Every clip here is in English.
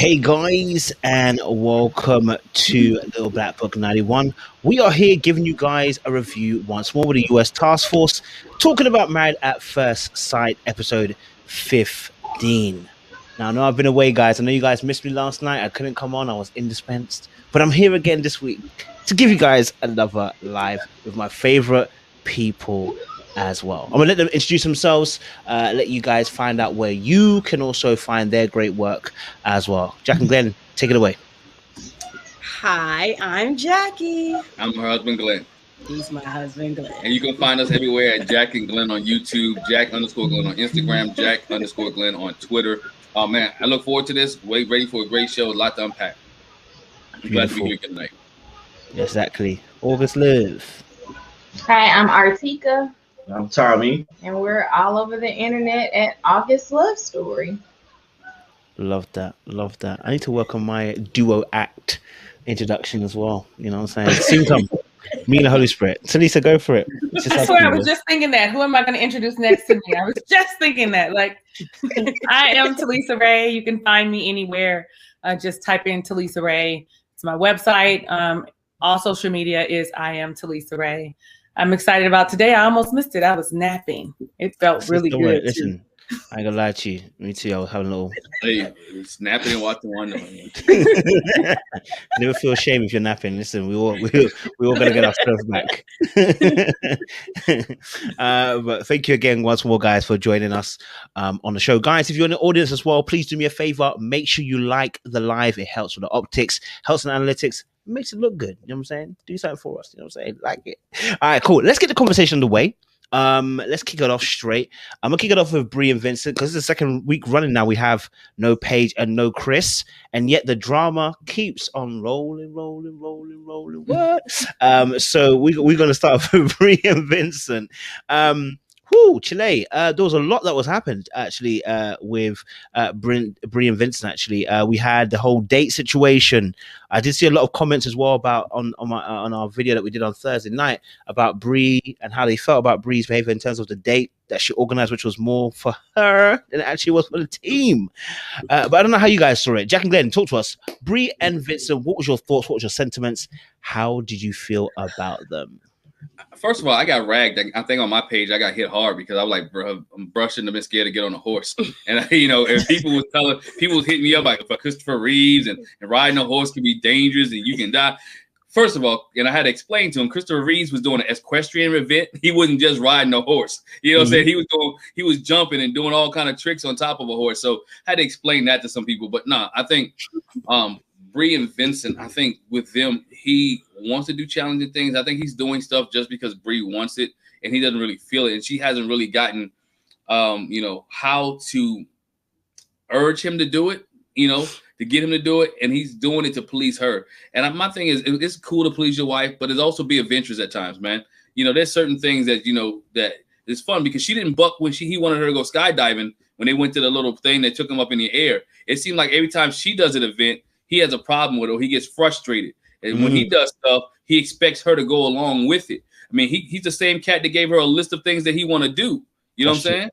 Hey guys, and welcome to Little Black Book 91. We are here giving you guys a review once more with the US Task Force, talking about Married at First Sight, episode 15. Now, I know I've been away, guys. I know you guys missed me last night. I couldn't come on. I was indispensed. But I'm here again this week to give you guys another live with my favorite people as well. I'm gonna let them introduce themselves, let you guys find out where you can also find their great work as well. Jack and Glenn, take it away. Hi, I'm Jackie. I'm her husband, Glenn. He's my husband, Glenn. And you can find us everywhere at Jack and Glenn on YouTube, Jack_Glenn on Instagram, Jack_Glenn on Twitter. Oh man, I look forward to this. Ready for a great show. A lot to unpack. I'm glad to be here tonight. Exactly. August Live. Hi, I'm Artika. I'm Tommy. And we're all over the internet at August Love Story. Love that. Love that. I need to work on my duo act introduction as well. You know what I'm saying? Soon come. Me and the Holy Spirit. Talisa, go for it. I swear, I was just thinking that. Who am I going to introduce next to me? I was just thinking that. Like, I am Talisa Ray. You can find me anywhere. Just type in Talisa Ray. It's my website. All social media is I am Talisa Ray. I'm excited about today. I almost missed it. I was napping. It felt really good. Listen, I ain't gonna lie to you. Me too. I was having a little. Hey, snapping and watching Wonder. Never feel shame if you're napping. Listen, we all gonna get our stuff back. But thank you again once more, guys, for joining us on the show, guys. If you're in the audience as well, please do me a favor. Make sure you like the live. It helps with the optics, helps in analytics. Makes it look good. You know what I'm saying? Do something for us. You know what I'm saying? Like it. All right, cool. Let's get the conversation underway. Let's kick it off straight. I'm gonna kick it off with Bri and Vincent because it's the second week running now. We have no Paige and no Chris, and yet the drama keeps on rolling. What? So we're gonna start with Bri and Vincent. Chile. There was a lot that was happened actually with Bri and Vincent. Actually, we had the whole date situation. I did see a lot of comments as well about on our video that we did on Thursday night about Bri and how they felt about Bri's behavior in terms of the date that she organized, which was more for her than it actually was for the team. But I don't know how you guys saw it. Jack and Glenn, talk to us. Bri and Vincent, what was your thoughts? What was your sentiments? How did you feel about them? First of all, I got ragged. I think on my page I got hit hard because I was like, bro, I'm brushing them and scared to get on a horse. And and people was hitting me up like for Christopher Reeves and riding a horse can be dangerous and you can die. First of all, and I had to explain to him, Christopher Reeves was doing an equestrian event. He wasn't just riding a horse. You know what I'm saying? He was jumping and doing all kind of tricks on top of a horse. So I had to explain that to some people. But I think Bri and Vincent, I think with them, he wants to do challenging things. I think he's doing stuff just because Bri wants it and he doesn't really feel it. And she hasn't really gotten, how to urge him to do it, to get him to do it. And he's doing it to please her. And my thing is, it's cool to please your wife, but it's also be adventurous at times, man. There's certain things that, that is fun because she didn't buck when he wanted her to go skydiving when they went to the little thing that took him up in the air. It seemed like every time she does an event, he has a problem with it or he gets frustrated. And when he does stuff, he expects her to go along with it. I mean, he's the same cat that gave her a list of things that he want to do. You know what I'm saying?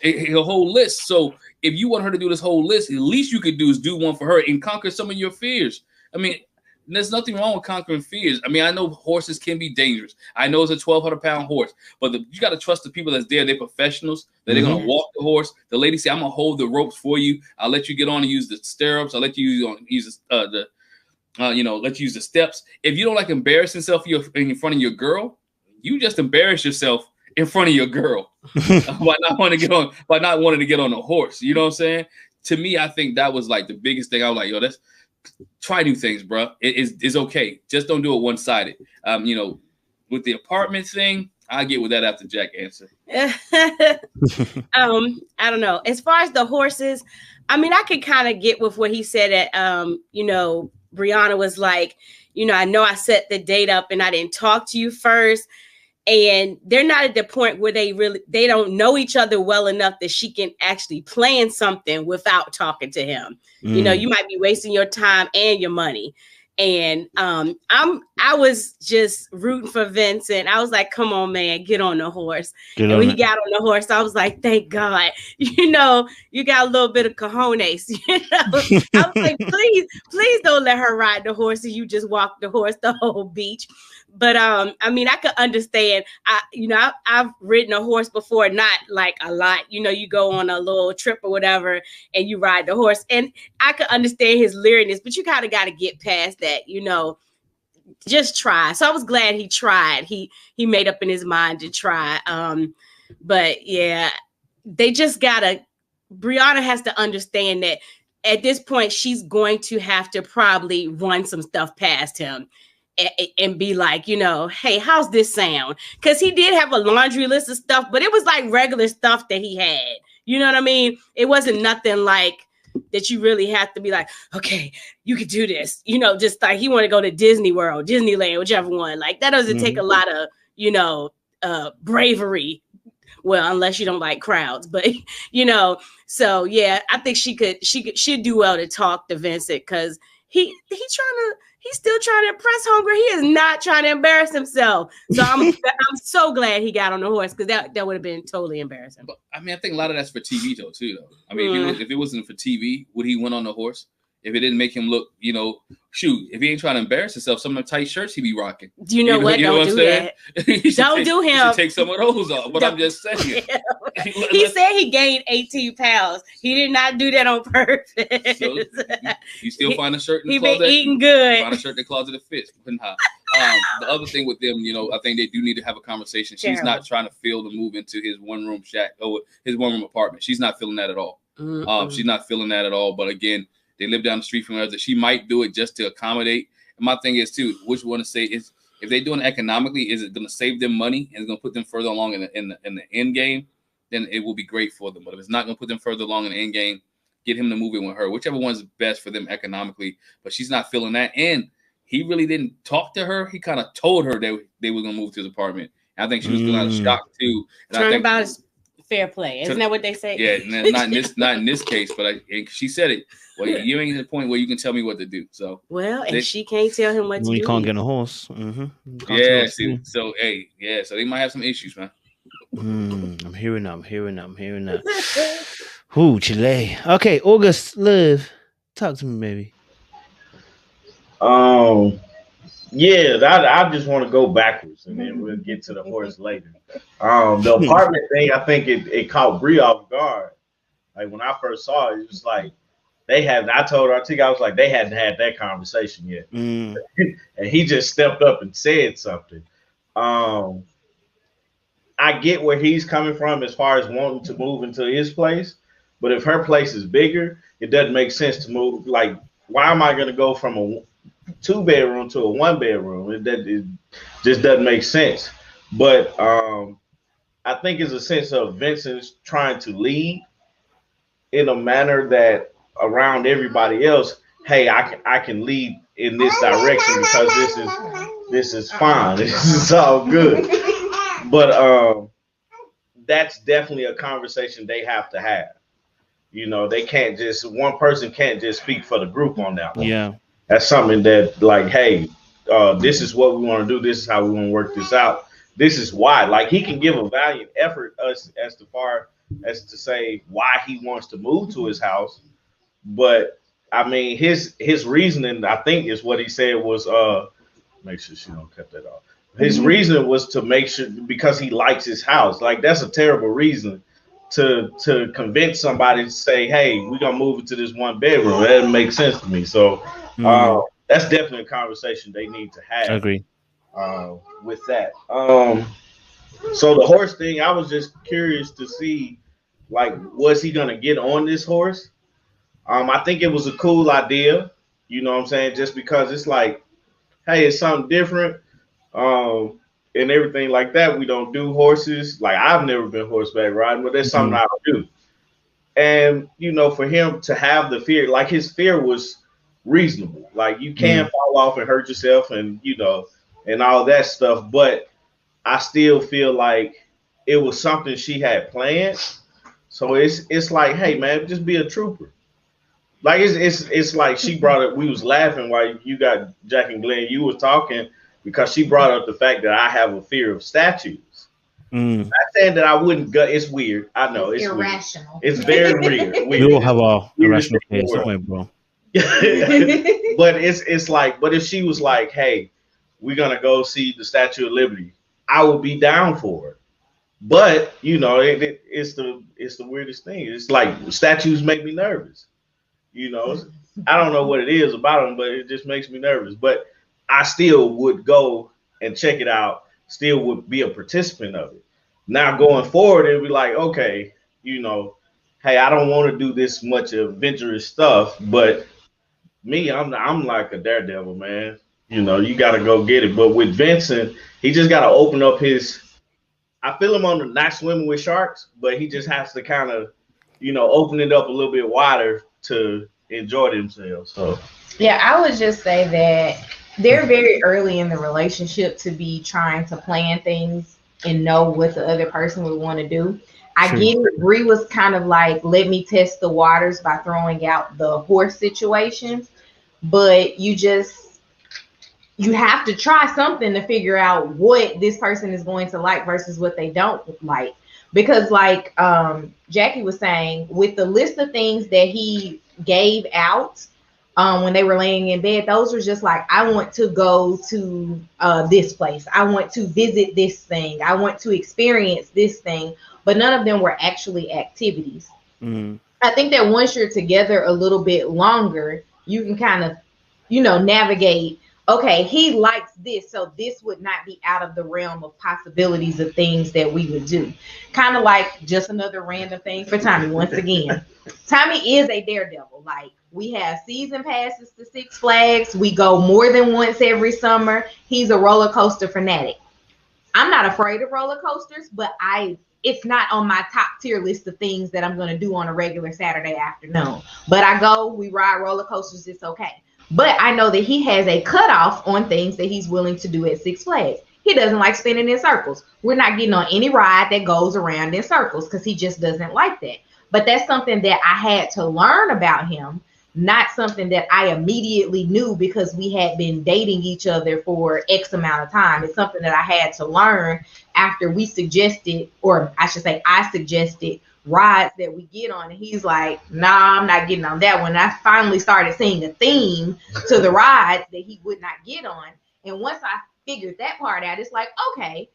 A whole list. So if you want her to do this whole list, at least you could do is do one for her and conquer some of your fears. I mean, there's nothing wrong with conquering fears. I mean, I know horses can be dangerous. I know it's a 1,200-pound horse, but you got to trust the people that's there. They're professionals. That they're going to walk the horse. The lady say, I'm going to hold the ropes for you. I'll let you get on and use the stirrups. I'll let you use let you use the steps. If you don't like embarrass yourself in front of your girl, you just embarrass yourself in front of your girl by not wanting to get on a horse. You know what I'm saying? To me, I think that was like the biggest thing. I was like, yo, try new things, bro. It's okay. Just don't do it one-sided. With the apartment thing, I'll get with that after Jack answer. I don't know. As far as the horses, I mean, I could kind of get with what he said at, Brianna was like, I know I set the date up and I didn't talk to you first. And they're not at the point where they don't know each other well enough that she can actually plan something without talking to him. You might be wasting your time and your money. And I was just rooting for Vincent. I was like, come on, man, get on the horse. And when he got on the horse, I was like, thank God, you know, you got a little bit of cojones. You know, I was like, please don't let her ride the horse and you just walk the horse the whole beach. But I mean, I could understand. I've ridden a horse before, not like a lot. You know, you go on a little trip or whatever, and you ride the horse, and I could understand his leeriness. But you kind of got to get past that. You know, just try. So I was glad he tried. He made up in his mind to try. But yeah, they just gotta. Brianna has to understand that at this point, she's going to have to probably run some stuff past him. And be like, you know, hey, how's this sound? Because he did have a laundry list of stuff, but it was like regular stuff that he had. You know what I mean? It wasn't nothing like that you really have to be like, okay, you could do this. You know, just like he want to go to Disney World, Disneyland, whichever one. Like that doesn't take a lot of, you know, bravery. Well, unless you don't like crowds, but you know, so yeah, I think she'd do well to talk to Vincent because he's still trying to impress Hunger. He is not trying to embarrass himself. So I'm so glad he got on the horse because that would have been totally embarrassing. But I mean, I think a lot of that's for TV though. I mean, if it wasn't for TV, would he went on the horse? If it didn't make him look, you know, shoot, if he ain't trying to embarrass himself, some of the tight shirts he be rocking. You know what? Don't do that. Don't do him. You should take some of those off. But I'm just saying. He said he gained 18 pounds. He did not do that on purpose. So, you still find a shirt in the he closet? He been eating good. Find a shirt in the closet that fits. But nah. The other thing with them, you know, I think they do need to have a conversation. She's not trying to feel to move into his one-room shack or his one-room apartment. She's not feeling that at all. She's not feeling that at all. But again, they live down the street from her. That she might do it just to accommodate. And my thing is too, which one to say is if they're doing it economically, is it going to save them money and it's going to put them further along in the end game? Then it will be great for them. But if it's not going to put them further along in the end game, get him to move in with her, whichever one's best for them economically. But she's not feeling that, and he really didn't talk to her. He kind of told her that they were going to move to his apartment. And I think she was feeling out of shock too. And Turnabout is fair play, isn't that what they say? Yeah, not in this case, but she said it. Well, you ain't at the point where you can tell me what to do. So she can't tell him what to do. You can't get on a horse. Yeah, so they might have some issues, man. I'm hearing that. Ooh, Chile. Okay, August, Liv, talk to me, maybe. Yeah, I just want to go backwards, and then we'll get to the horse later. The apartment thing, I think it caught Bri off guard. Like when I first saw it, it was like I told Artiga, I was like, they hadn't had that conversation yet. And he just stepped up and said something. I get where he's coming from as far as wanting to move into his place, but if her place is bigger, it doesn't make sense to move. Like, why am I going to go from a 2-bedroom to a 1-bedroom? It just doesn't make sense. But I think it's a sense of Vincent's trying to lead in a manner that around everybody else, hey, I can lead in this direction because this is fine. This is all good. But that's definitely a conversation they have to have. You know, one person can't just speak for the group on that one. Yeah. That's something that, like, hey, this is what we want to do. This is how we want to work this out. This is why. Like, he can give a valiant effort as far as to say why he wants to move to his house. But, I mean, his reasoning, I think, is what he said was, make sure she don't cut that off. His reason was to make sure, because he likes his house. Like, that's a terrible reason to convince somebody to say, hey, we're going to move into this 1-bedroom. That doesn't make sense to me. So that's definitely a conversation they need to have. I agree. With that. So the horse thing, I was just curious to see, like, was he going to get on this horse? I think it was a cool idea. You know what I'm saying? Just because it's like, hey, it's something different. And everything like that. We don't do horses. Like, I've never been horseback riding, but that's something I do. And, you know, for him to have the fear, like, his fear was reasonable. Like, you can fall off and hurt yourself and, you know, and all that stuff. But I still feel like it was something she had planned. So it's like, hey, man, just be a trooper. Like it's like she brought it. We was laughing while you got Jack and Glenn. You was talking because she brought up the fact that I have a fear of statues. Not saying that I wouldn't go. It's weird. I know it's irrational. Weird. It's very weird. We all have our irrational fears, don't we, bro? But it's like, but if she was like, "Hey, we're gonna go see the Statue of Liberty," I would be down for it. But you know, it's the weirdest thing. It's like statues make me nervous. You know, I don't know what it is about them, but it just makes me nervous. But I still would go and check it out. Still would be a participant of it. Now going forward, it'd be like, okay, you know, hey, I don't want to do this much adventurous stuff, but me, I'm like a daredevil, man. You know, you got to go get it. But with Vincent, he just got to open up his. I feel him on the not swimming with sharks, but he just has to kind of, you know, open it up a little bit wider to enjoy themselves. So yeah, I would just say that they're very early in the relationship to be trying to plan things and know what the other person would want to do. I get it. Bri was kind of like, let me test the waters by throwing out the horse situation, but you have to try something to figure out what this person is going to like versus what they don't like. Because like Jackie was saying, with the list of things that he gave out, when they were laying in bed, those were just like, I want to go to this place. I want to visit this thing. I want to experience this thing. But none of them were actually activities. Mm-hmm. I think that once you're together a little bit longer, you can kind of, you know, navigate. Okay, he likes this, so this would not be out of the realm of possibilities of things that we would do. Kind of like just another random thing for Tommy. Once again, Tommy is a daredevil. Like, we have season passes to Six Flags. We go more than once every summer. He's a roller coaster fanatic. I'm not afraid of roller coasters, but it's not on my top tier list of things that I'm going to do on a regular Saturday afternoon. But I go, we ride roller coasters, it's okay. But I know that he has a cutoff on things that he's willing to do at Six Flags. He doesn't like spinning in circles. We're not getting on any ride that goes around in circles because he just doesn't like that. But that's something that I had to learn about him, not something that I immediately knew because we had been dating each other for X amount of time. It's something that I had to learn after we suggested, or I should say I suggested, rides that we get on, and he's like, nah, I'm not getting on that one. And I finally started seeing a theme to the rides that he would not get on. And once I figured that part out, it's like, okay,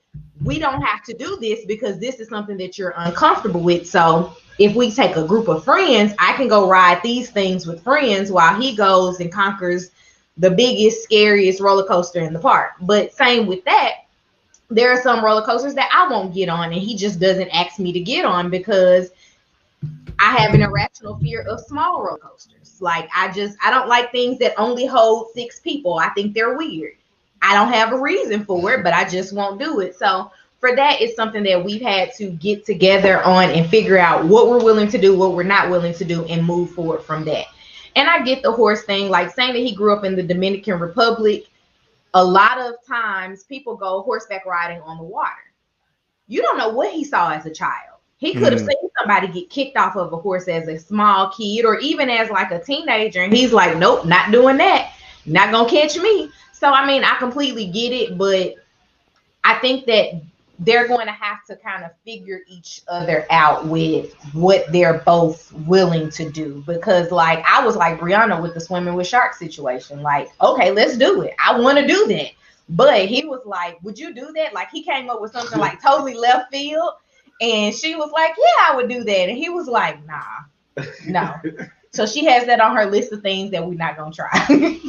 we don't have to do this because this is something that you're uncomfortable with. So if we take a group of friends, I can go ride these things with friends while he goes and conquers the biggest, scariest roller coaster in the park. But same with that, there are some roller coasters that I won't get on, and he just doesn't ask me to get on because I have an irrational fear of small roller coasters. Like, I don't like things that only hold 6 people. I think they're weird. I don't have a reason for it, but I just won't do it. So for that, it's something that we've had to get together on and figure out what we're willing to do, what we're not willing to do, and move forward from that. And I get the horse thing, like saying that he grew up in the Dominican Republic. A lot of times people go horseback riding on the water. You don't know what he saw as a child. He could have seen somebody get kicked off of a horse as a small kid or even as like a teenager. And he's like, nope, not doing that. Not going to catch me. So, I mean, I completely get it. But I think that they're going to have to kind of figure each other out with what they're both willing to do. Because like, I was like Brianna with the swimming with sharks situation. Like, okay, let's do it. I want to do that. But he was like, would you do that? Like, he came up with something like totally left field. And she was like, yeah, I would do that. And he was like, nah, no. So she has that on her list of things that we're not going to try.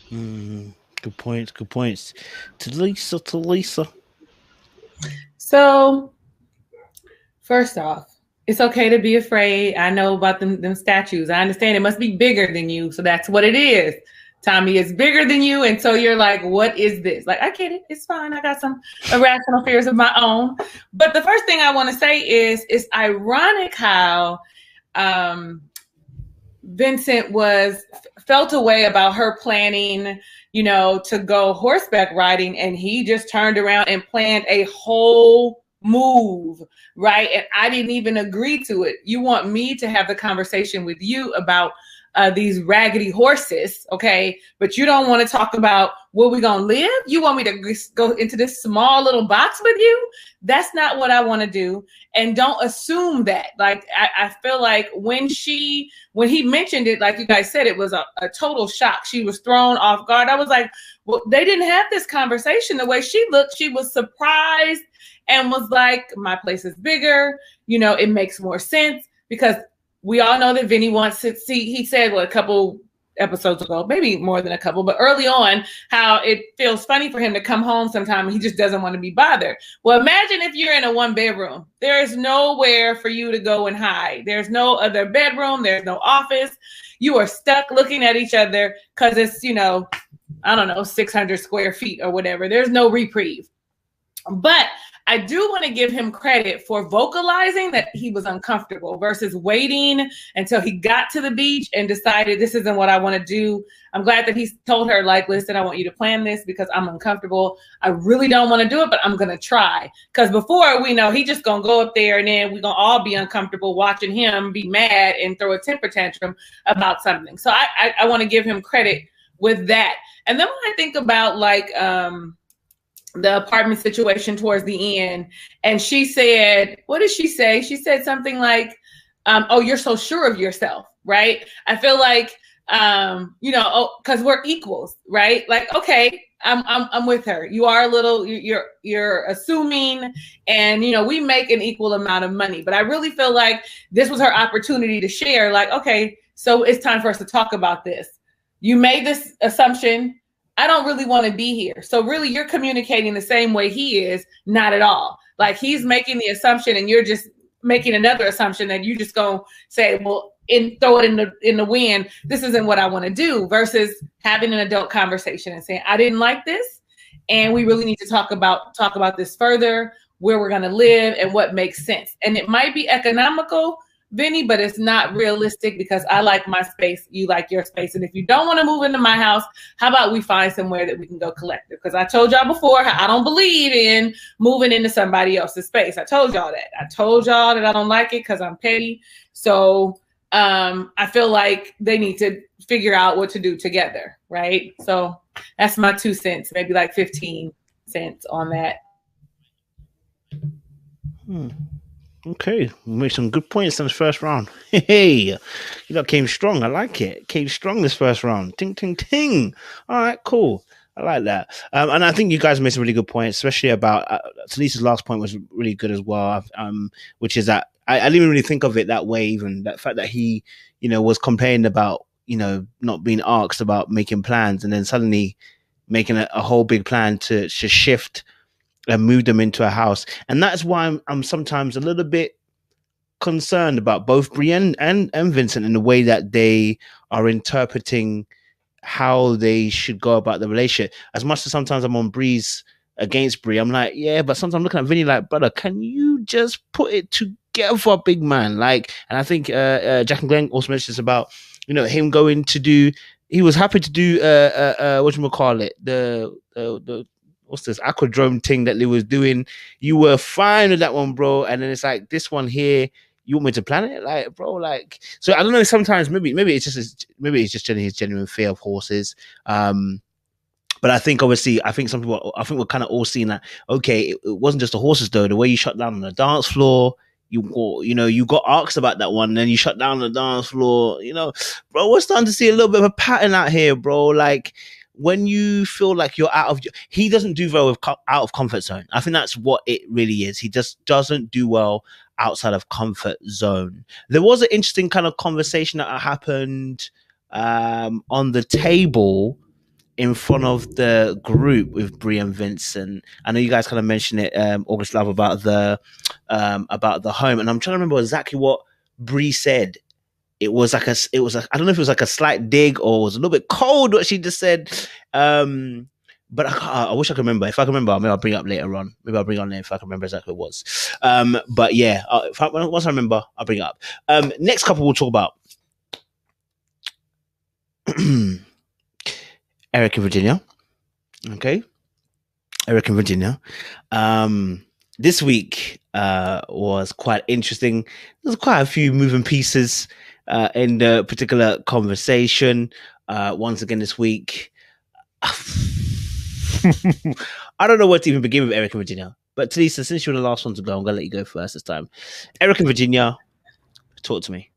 Good points. Good points. Talisa. So, first off, it's okay to be afraid. I know about them statues. I understand it must be bigger than you. So that's what it is. Tommy is bigger than you. And so you're like, what is this? Like, I get it. It's fine. I got some irrational fears of my own. But the first thing I want to say is it's ironic how Vincent felt a way about her planning, to go horseback riding. And he just turned around and planned a whole move, right? And I didn't even agree to it. You want me to have the conversation with you about these raggedy horses, okay? But you don't want to talk about where we're going to live? You want me to go into this small little box with you? That's not what I want to do. And don't assume that. Like, I feel like when he mentioned it, like you guys said, it was a total shock. She was thrown off guard. I was like, well, they didn't have this conversation. The way she looked, she was surprised and was like, my place is bigger. You know, it makes more sense because we all know that Vinny wants to see, he said, a couple episodes ago, maybe more than a couple, but early on, how it feels funny for him to come home sometime and he just doesn't want to be bothered. Well, imagine if you're in a 1-bedroom. There is nowhere for you to go and hide. There's no other bedroom. There's no office. You are stuck looking at each other because it's, I don't know, 600 square feet or whatever. There's no reprieve. But I do want to give him credit for vocalizing that he was uncomfortable versus waiting until he got to the beach and decided this isn't what I want to do. I'm glad that he told her, like, listen, I want you to plan this because I'm uncomfortable. I really don't want to do it, but I'm going to try. Because before we know, he just going to go up there and then we're going to all be uncomfortable watching him be mad and throw a temper tantrum about something. So I want to give him credit with that. And then when I think about the apartment situation towards the end, and she said, what did she say? She said something like, oh, you're so sure of yourself, right? I feel like, because we're equals, right? Like, okay, I'm with her. You are a little, you're assuming, and, we make an equal amount of money, but I really feel like this was her opportunity to share, like, okay, so it's time for us to talk about this. You made this assumption. I don't really want to be here. So really you're communicating the same way he is, not at all. Like he's making the assumption and you're just making another assumption that you just gonna say, well, throw it in the wind. This isn't what I want to do, versus having an adult conversation and saying, I didn't like this. And we really need to talk about this further, where we're going to live and what makes sense. And it might be economical, Vinny, but it's not realistic because I like my space, you like your space. And if you don't want to move into my house, how about we find somewhere that we can go collective? Because I told y'all before, I don't believe in moving into somebody else's space. I told y'all that. I told y'all that I don't like it because I'm petty. So I feel like they need to figure out what to do together, right? So that's my 2 cents, maybe like 15 cents on that. Okay, we made some good points in this first round. Hey, came strong. I like it. Came strong this first round. Ting, ting, ting. All right, cool. I like that. And I think you guys made some really good points, especially about Talisa's last point was really good as well. Which is that I didn't even really think of it that way. Even that fact that he, was complaining about, not being asked about making plans, and then suddenly making a whole big plan to shift and move them into a house. And that's why I'm sometimes a little bit concerned about both Brienne and Vincent in the way that they are interpreting how they should go about the relationship. As much as sometimes I'm on Bri's against Bri, I'm like, yeah, but sometimes I'm looking at Vinny like, brother, can you just put it together, big man? Like, and I think Jack and Glenn also mentioned this about, him going to do, he was happy to do whatchamacallit, the what's this aquadrome thing that they was doing. You were fine with that one, bro. And then it's like this one here, you want me to plan it, like, bro, like. So I don't know. Sometimes maybe it's just his genuine fear of horses. But I think obviously, some people, I think we're kind of all seeing that. Okay, it wasn't just the horses though. The way you shut down on the dance floor, you got asked about that one, and then you shut down the dance floor. Bro, we're starting to see a little bit of a pattern out here, bro. Like, when you feel like you're he doesn't do well with out of comfort zone. I think that's what it really is. He just doesn't do well outside of comfort zone. There was an interesting kind of conversation that happened on the table in front of the group with Bri and Vincent. I know you guys kind of mentioned it, August Love, about the home, and I'm trying to remember exactly what Bri said. It was I don't know if it was like a slight dig or it was a little bit cold what she just said. But I wish I could remember. If I can remember, maybe I'll bring it up later on. Maybe I'll bring it on there if I can remember exactly what it was. But yeah, once I remember, I'll bring it up. Next couple we'll talk about. Eric in Virginia. Okay. Eric in Virginia. this week was quite interesting. There's quite a few moving pieces in the particular conversation. Once again this week, I don't know where to even begin with Eric and Virginia. But Talisa, since you're the last one to go, I'm gonna let you go first this time. Eric and Virginia, talk to me.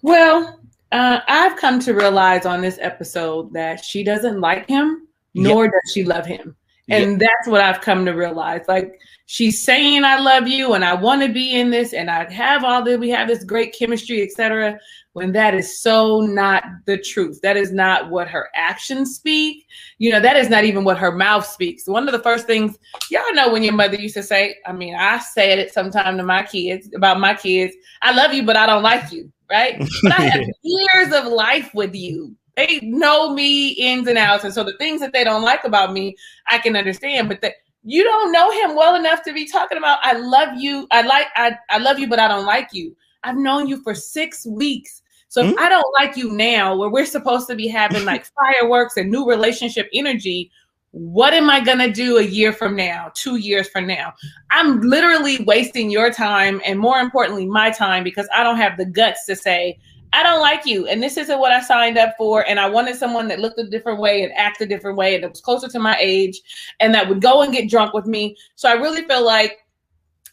Well, I've come to realize on this episode that she doesn't like him, nor does she love him. And that's what I've come to realize. Like, she's saying, I love you and I want to be in this and I have all this, we have this great chemistry, etc. When that is so not the truth. That is not what her actions speak. You know, that is not even what her mouth speaks. One of the first things, y'all know when your mother used to say, I mean, I said it sometime to my kids, about my kids, I love you, but I don't like you, right? But I have years of life with you. They know me ins and outs. And so the things that they don't like about me, I can understand. But you don't know him well enough to be talking about, I love you. I love you, but I don't like you. I've known you for 6 weeks. So if I don't like you now, where we're supposed to be having like fireworks and new relationship energy, what am I going to do a year from now, 2 years from now? I'm literally wasting your time and more importantly, my time, because I don't have the guts to say, I don't like you. And this isn't what I signed up for. And I wanted someone that looked a different way and acted a different way and that was closer to my age and that would go and get drunk with me. So I really feel like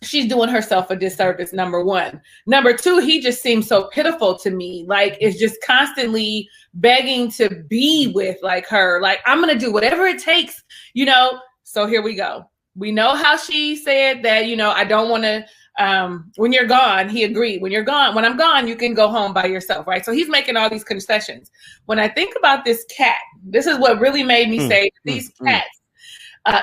she's doing herself a disservice, number one. Number two, he just seems so pitiful to me. Like, it's just constantly begging to be with like her. Like, I'm going to do whatever it takes, you know? So here we go. We know how she said that, you know, I don't want to, when you're gone, he agreed. When you're gone, when I'm gone, you can go home by yourself, right? So he's making all these concessions. When I think about this cat, this is what really made me say these cats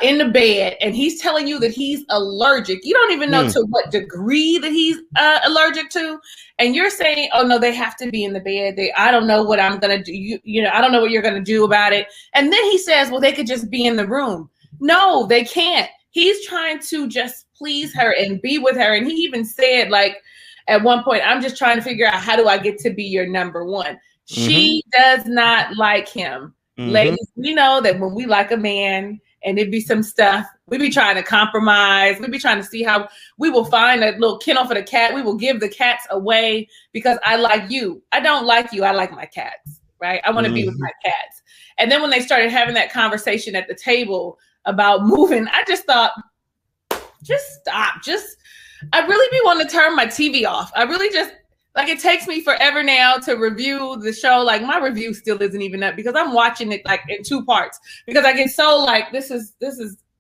in the bed, and he's telling you that he's allergic. You don't even know to what degree that he's allergic to. And you're saying, oh no, they have to be in the bed. I don't know what I'm going to do. You know, I don't know what you're going to do about it. And then he says, well, they could just be in the room. No, they can't. He's trying to just please her and be with her. And he even said, like, at one point, I'm just trying to figure out, how do I get to be your number one? She does not like him. Ladies, we know that when we like a man and it be some stuff, we be trying to compromise. We be trying to see how we will find a little kennel for the cat. We will give the cats away because I like you. I don't like you. I like my cats, right? I want to be with my cats. And then when they started having that conversation at the table about moving, I just thought, just stop. I really be wanting to turn my TV off. I really just, like, it takes me forever now to review the show. Like, my review still isn't even up because I'm watching it like in 2 parts because I get so like,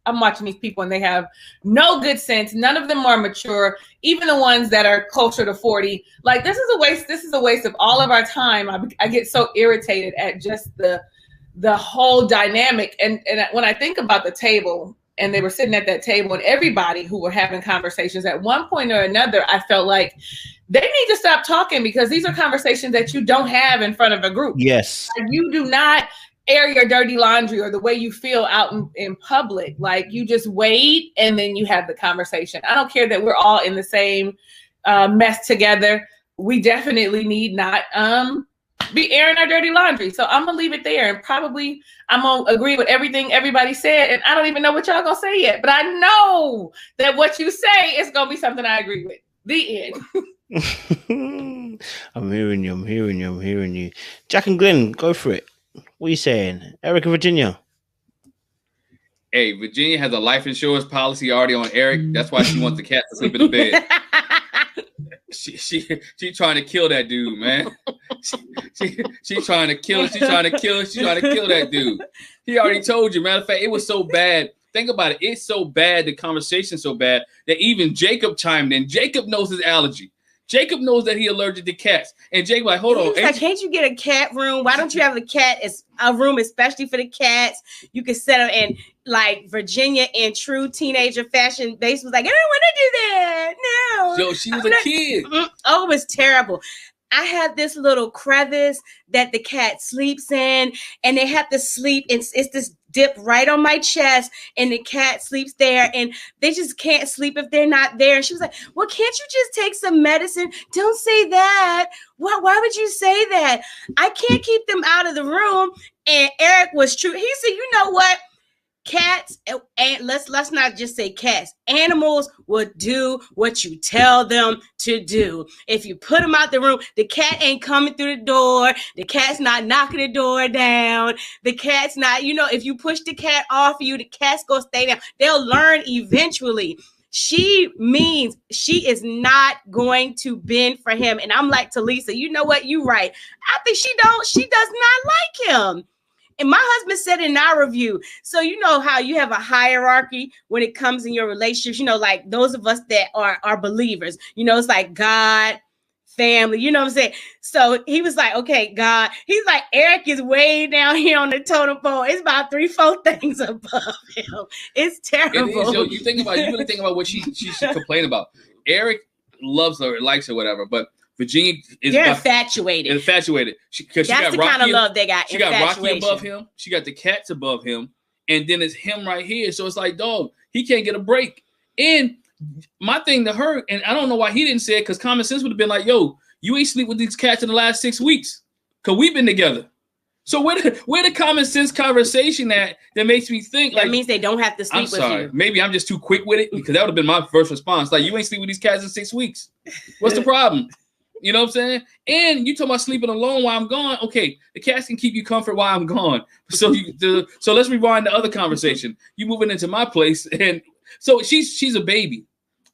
I'm watching these people and they have no good sense. None of them are mature. Even the ones that are closer to 40. Like, this is a waste. This is a waste of all of our time. I get so irritated at just the whole dynamic. And when I think about the table, and they were sitting at that table, and everybody who were having conversations at one point or another, I felt like they need to stop talking because these are conversations that you don't have in front of a group. Yes. Like, you do not air your dirty laundry or the way you feel out in public. Like, you just wait and then you have the conversation. I don't care that we're all in the same mess together. We definitely need not be airing our dirty laundry. So I'm gonna leave it there, and probably I'm gonna agree with everything everybody said, and I don't even know what y'all gonna say yet, but I know that what you say is gonna be something I agree with. The end. I'm hearing you. Jack and Glenn, go for it. What are you saying? Eric and Virginia. Hey, Virginia has a life insurance policy already on Eric. That's why she wants the cat to sleep in the bed. She trying to kill that dude, man. She trying to kill that dude. He already told you. Matter of fact, it was so bad. Think about it. It's so bad. The conversation's so bad that even Jacob chimed in. Jacob knows his allergy. Jacob knows that he allergic to cats. And Jacob like, hold on. Like, can't you get a cat room? Why don't you have a room especially for the cats? You can set them in, like, Virginia in true teenager fashion base was like, I don't want to do that. No. So she was a kid. Oh, it was terrible. I had this little crevice that the cat sleeps in, and they have to sleep. It's this dip right on my chest, and the cat sleeps there, and they just can't sleep if they're not there. And she was like, well, can't you just take some medicine? Don't say that. Why would you say that? I can't keep them out of the room. And Eric was true. He said, you know what? cats, and let's not just say cats. Animals will do what you tell them to do. If you put them out the room, the cat ain't coming through the door. The cat's not knocking the door down. The cat's not, if you push the cat off you, the cat's gonna stay down. They'll learn eventually. She means she is not going to bend for him. And I'm like, Talisa, you know what? You right. I think she does not like him. And my husband said in our review, so you know how you have a hierarchy when it comes in your relationships, like those of us that are believers, it's like God, family, you know what I'm saying? So he was like, okay, God, he's like, Eric is way down here on the totem pole. It's about 3-4 things above him. It's terrible. You really think about what she should complain about. Eric loves her, likes her, whatever, but Virginia is infatuated. That's the kind of love they got. She got Rocky above him. She got the cats above him, and then it's him right here. So it's like, dog, he can't get a break. And my thing to her, and I don't know why he didn't say it, because common sense would have been like, yo, you ain't sleep with these cats in the last 6 weeks, because we've been together. So where the common sense conversation that makes me think that means they don't have to sleep with you. Maybe I'm just too quick with it, because that would have been my first response. Like, you ain't sleep with these cats in 6 weeks. What's the problem? You know what I'm saying? And you talking about sleeping alone while I'm gone. Okay, the cats can keep you comfort while I'm gone. So so let's rewind the other conversation. You moving into my place, and so she's a baby.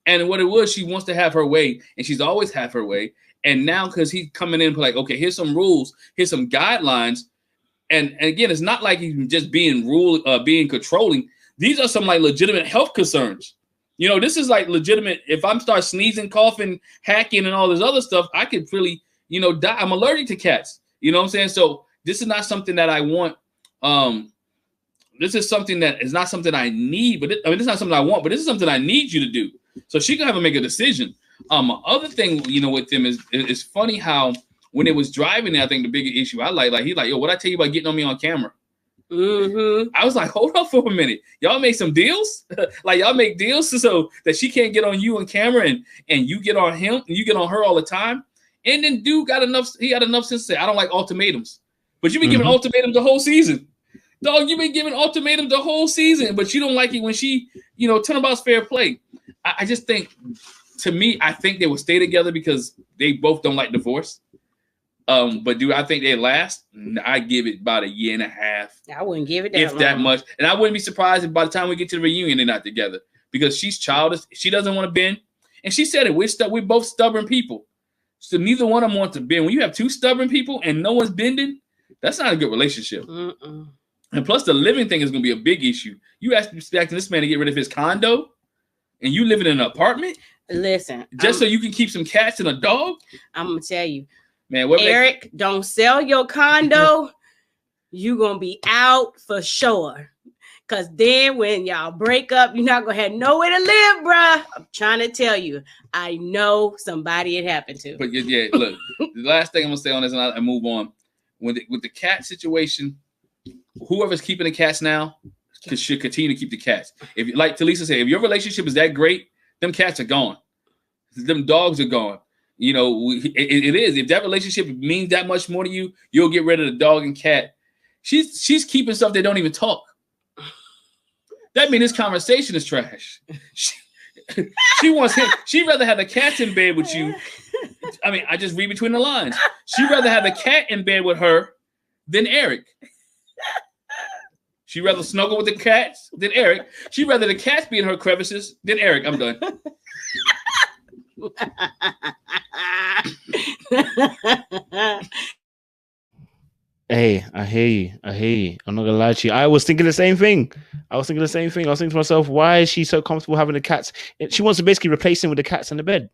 And what it was, she wants to have her way, and she's always had her way. And now, because he's coming in like, okay, here's some rules, here's some guidelines. And again, it's not like he's just being being controlling. These are some like legitimate health concerns. This is like legitimate. If I'm start sneezing, coughing, hacking, and all this other stuff, I could really, die. I'm allergic to cats. You know what I'm saying? So this is not something that I want. This is something that is not something I need, but it's not something I want, but this is something I need you to do. So she can have to make a decision. Other thing, with them is funny how when it was driving, I think the bigger issue I like he's like, yo, what I tell you about getting on me on camera? Mm-hmm. I was like, hold up for a minute. Y'all make some deals? Like, y'all make deals so that she can't get on you on camera and you get on him and you get on her all the time. And then dude got enough sense to say, I don't like ultimatums. But you've been giving ultimatums the whole season. Dog, you've been giving ultimatums the whole season, but you don't like it when she, turnabout's fair play. I just think, to me, I think they will stay together because they both don't like divorce. But do I think they last? I give it about 1.5 years. I wouldn't give it that much. And I wouldn't be surprised if by the time we get to the reunion, they're not together, because she's childish. She doesn't want to bend. And she said it. We're both stubborn people. So neither one of them wants to bend. When you have two stubborn people and no one's bending, that's not a good relationship. Mm-mm. And plus, the living thing is going to be a big issue. You expecting this man to get rid of his condo, and you living in an apartment? Listen, just so you can keep some cats and a dog? I'm gonna tell you, man. Eric, don't sell your condo. You gonna be out for sure. Cause then when y'all break up, you're not gonna have nowhere to live, bruh. I'm trying to tell you, I know somebody it happened to. But yeah, look, the last thing I'm gonna say on this, and I move on. With the cat situation, whoever's keeping the cats now should continue to keep the cats. If, like Talisa said, if your relationship is that great, them cats are gone. Them dogs are gone. It is. If that relationship means that much more to you, you'll get rid of the dog and cat. She's keeping stuff that don't even talk. That means this conversation is trash. She wants him. She'd rather have the cats in bed with you. I mean, I just read between the lines. She'd rather have the cat in bed with her than Eric. She'd rather snuggle with the cats than Eric. She'd rather the cats be in her crevices than Eric. I'm done. Hey, I hear you. I'm not gonna lie to you. I was thinking the same thing. I was thinking to myself, why is she so comfortable having the cats? She wants to basically replace him with the cats in the bed.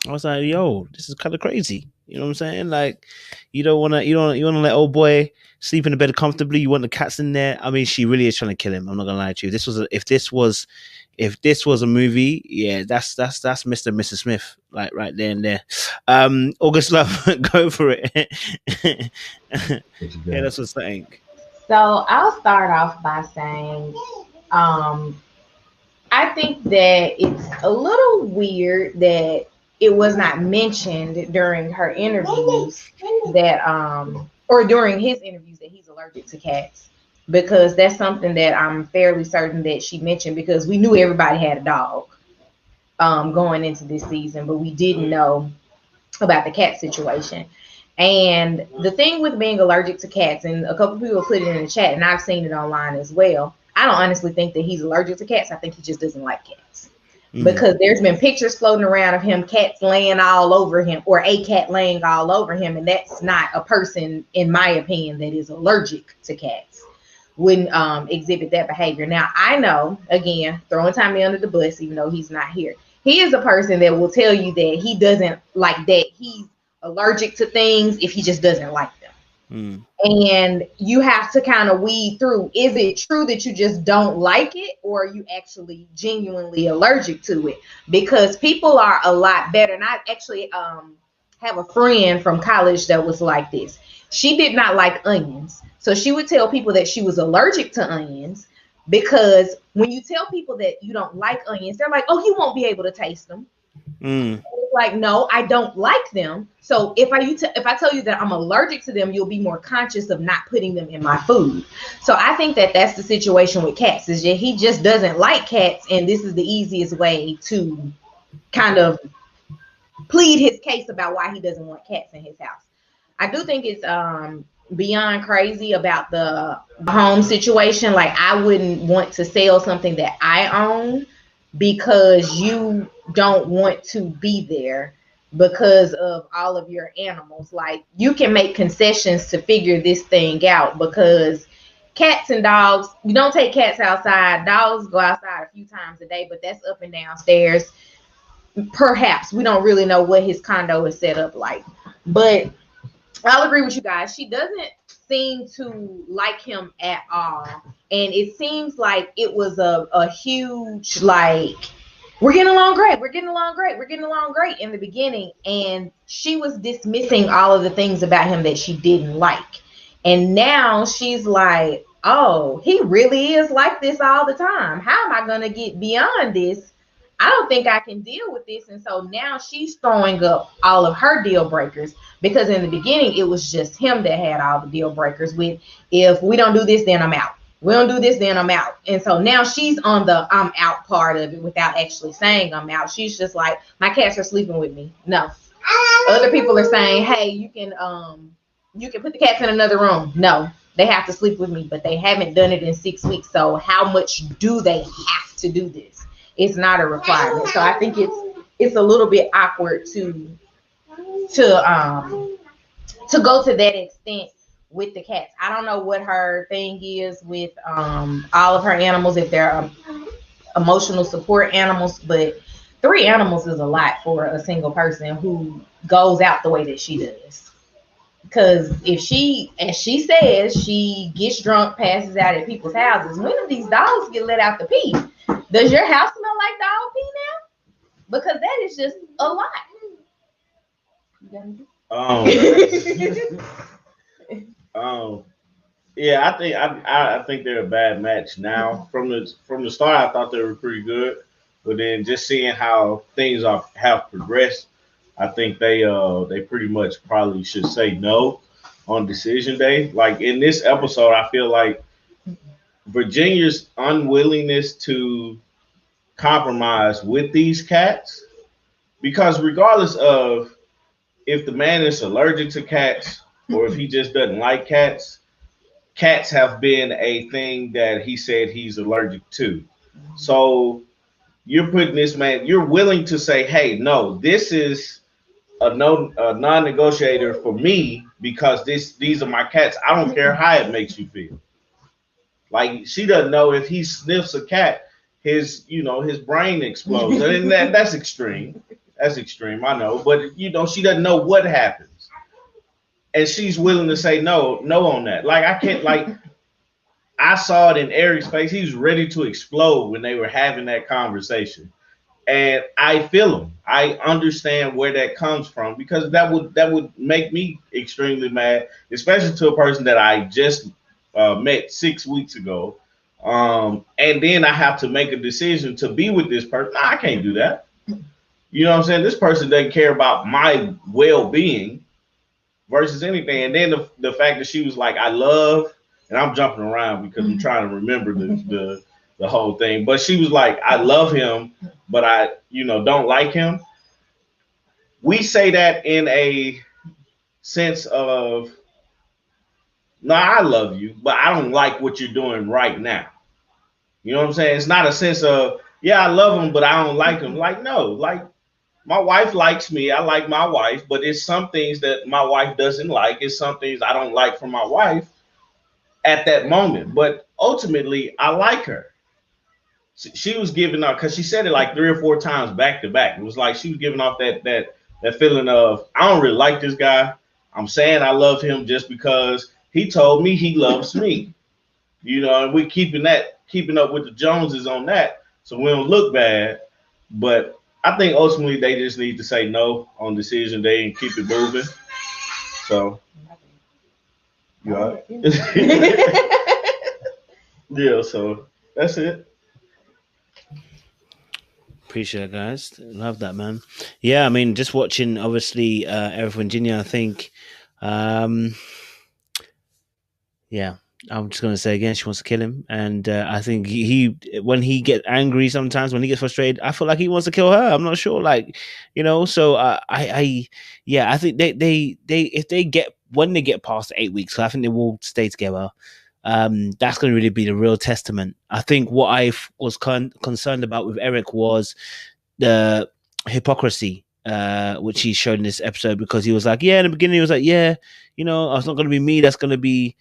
I was like, yo, this is kind of crazy. You know what I'm saying? Like, you don't want to let old boy sleep in the bed comfortably. You want the cats in there. I mean, she really is trying to kill him. I'm not gonna lie to you. If this was a movie, yeah, that's Mr. and Mrs. Smith, like right there and there. August Love, go for it. Yeah, that's what's saying. So I'll start off by saying, I think that it's a little weird that it was not mentioned during her interviews that, or during his interviews, that he's allergic to cats. because that's something that I'm fairly certain that she mentioned, because we knew everybody had a dog going into this season, but we didn't know about the cat situation. And the thing with being allergic to cats, and a couple people put it in the chat, and I've seen it online as well, I don't honestly think that he's allergic to cats. I think he just doesn't like cats. Because there's been pictures floating around of him, cats laying all over him, or a cat laying all over him, and that's not a person, in my opinion, that is allergic to cats, wouldn't exhibit that behavior. Now, I know, again, throwing Tommy under the bus, even though he's not here, he is a person that will tell you that he doesn't like that. He's allergic to things if he just doesn't like them. And you have to kind of weed through, is it true that you just don't like it, or are you actually genuinely allergic to it? Because people are a lot better. And I actually have a friend from college that was like this. She did not like onions, so she would tell people that she was allergic to onions, because when you tell people that you don't like onions, they're like, oh, you won't be able to taste them. Like, no, I don't like them. So if I tell you that I'm allergic to them, you'll be more conscious of not putting them in my food. So I think that that's the situation with cats, is that he just doesn't like cats, and this is the easiest way to kind of plead his case about why he doesn't want cats in his house. I do think it's beyond crazy about the home situation. Like, I wouldn't want to sell something that I own because you don't want to be there because of all of your animals. Like, you can make concessions to figure this thing out, because cats and dogs, you don't take cats outside. Dogs go outside a few times a day, but that's up and downstairs. Perhaps, we don't really know what his condo is set up like, but I'll agree with you guys. She doesn't seem to like him at all. And it seems like it was a huge, like, we're getting along great. We're getting along great. We're getting along great in the beginning. And she was dismissing all of the things about him that she didn't like. And now she's like, oh, he really is like this all the time. How am I going to get beyond this? I don't think I can deal with this. And so now she's throwing up all of her deal breakers, because in the beginning, it was just him that had all the deal breakers with, if we don't do this, then I'm out. We don't do this, then I'm out. And so now she's on the I'm out part of it without actually saying I'm out. She's just like, my cats are sleeping with me. No. Other people are saying, hey, you can put the cats in another room. No, they have to sleep with me, but they haven't done it in 6 weeks. So how much do they have to do this? It's not a requirement. So I think it's a little bit awkward to go to that extent with the cats. I don't know what her thing is with all of her animals, if they're emotional support animals, but 3 animals is a lot for a single person who goes out the way that she does. Because if she, as she says, she gets drunk, passes out at people's houses, when do these dogs get let out to pee? Does your house smell like dog pee now? Because that is just a lot. Yeah, I think they're a bad match now. From the start, I thought they were pretty good, but then just seeing how things have progressed, I think they pretty much probably should say no on decision day. Like in this episode, I feel like Virginia's unwillingness to compromise with these cats, because regardless of if the man is allergic to cats or if he just doesn't like cats, cats have been a thing that he said he's allergic to. So you're putting this man, you're willing to say, hey, no, this is a non-negotiator for me, because these are my cats. I don't care how it makes you feel. Like, she doesn't know if he sniffs a cat, his brain explodes. And that's extreme. That's extreme, I know. But she doesn't know what happens. And she's willing to say no on that. Like, I can't, like, I saw it in Eric's face. He was ready to explode when they were having that conversation. And I feel him. I understand where that comes from, because that would make me extremely mad, especially to a person that I just met 6 weeks ago. And then I have to make a decision to be with this person. No, I can't do that. You know what I'm saying? This person doesn't care about my well-being versus anything. And then the fact that she was like, I love And I'm jumping around because I'm trying to remember the whole thing. But she was like, I love him, but I, don't like him. We say that in a sense of, no, I love you, but I don't like what you're doing right now. You know what I'm saying? It's not a sense of, yeah, I love him, but I don't like him. Like, no, like my wife likes me. I like my wife, but it's some things that my wife doesn't like. It's some things I don't like from my wife at that moment. But ultimately, I like her. She was giving off, because she said it like 3 or 4 times back to back. It was like she was giving off that feeling of, I don't really like this guy. I'm saying I love him just because he told me he loves me. And we're keeping up with the Joneses on that, so we don't look bad. But I think ultimately they just need to say no on decision day and keep it moving. So, yeah, yeah. So that's it. Appreciate it, guys. Love that, man. Yeah, I mean, just watching, obviously, Eric Virginia, I think, yeah, I'm just going to say again, she wants to kill him. And I think he when he gets angry sometimes, when he gets frustrated, I feel like he wants to kill her. I'm not sure, so I think they if they get, when they get past 8 weeks, so I think they will stay together. That's going to really be the real testament. I think what I was concerned about with Eric was the hypocrisy, which he showed in this episode, because he was like, yeah, in the beginning he was like, yeah, it's not going to be me that's going to be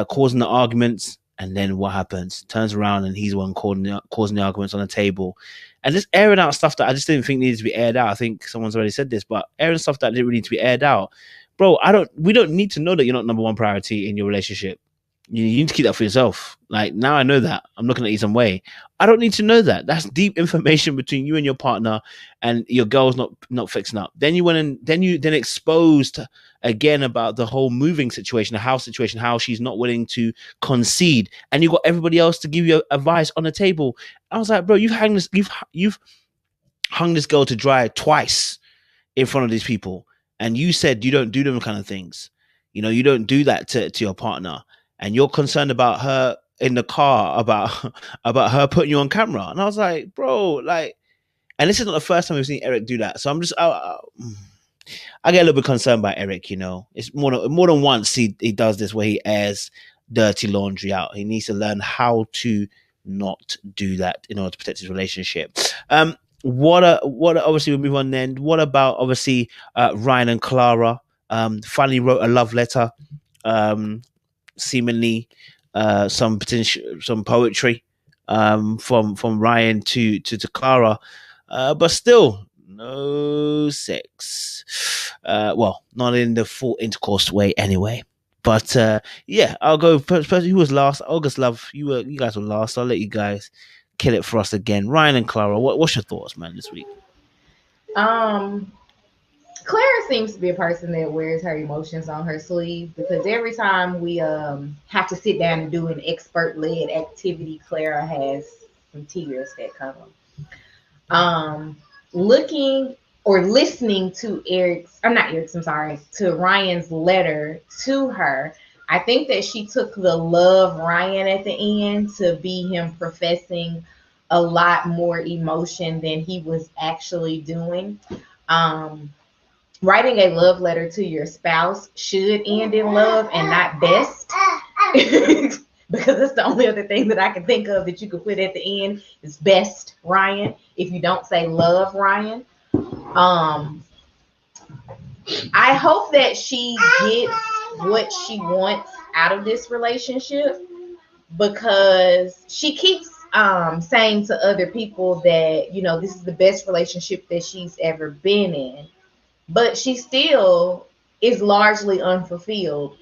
causing the arguments. And then what happens? Turns around and he's the one causing the arguments on the table, and just airing out stuff that I just didn't think needed to be aired out. I think someone's already said this, but airing stuff that didn't really need to be aired out. Bro, we don't need to know that you're not number one priority in your relationship. You need to keep that for yourself. Like, now I know that. I'm looking at you some way. I don't need to know that. That's deep information between you and your partner, and your girl's not fixing up. Then you went and then exposed again about the whole moving situation, the house situation, how she's not willing to concede, and you got everybody else to give you advice on the table. I was like, bro, you've hung this girl to dry twice in front of these people, and you said you don't do them kind of things. You don't do that to your partner. And you're concerned about her in the car, about her putting you on camera. And I was like, bro, and this is not the first time we've seen Eric do that. So I'm just, I get a little bit concerned by Eric. It's more than once he does this, where he airs dirty laundry out. He needs to learn how to not do that in order to protect his relationship. What obviously we'll move on then. What about obviously Ryan and Clara finally wrote a love letter. Seemingly some poetry from Ryan to Clara, but still no sex. Well, not in the full intercourse way anyway. But I'll go first. Who was last? August Love, you guys were last. I'll let you guys kill it for us again. Ryan and Clara, what's your thoughts, man, this week? Clara seems to be a person that wears her emotions on her sleeve, because every time we have to sit down and do an expert-led activity, Clara has some tears that come. Looking or listening to to Ryan's letter to her, I think that she took the love Ryan at the end to be him professing a lot more emotion than he was actually doing. Writing a love letter to your spouse should end in love and not best, because that's the only other thing that I can think of that you could put at the end is best Ryan, if you don't say love Ryan. I hope that she gets what she wants out of this relationship, because she keeps saying to other people that, this is the best relationship that she's ever been in. But she still is largely unfulfilled.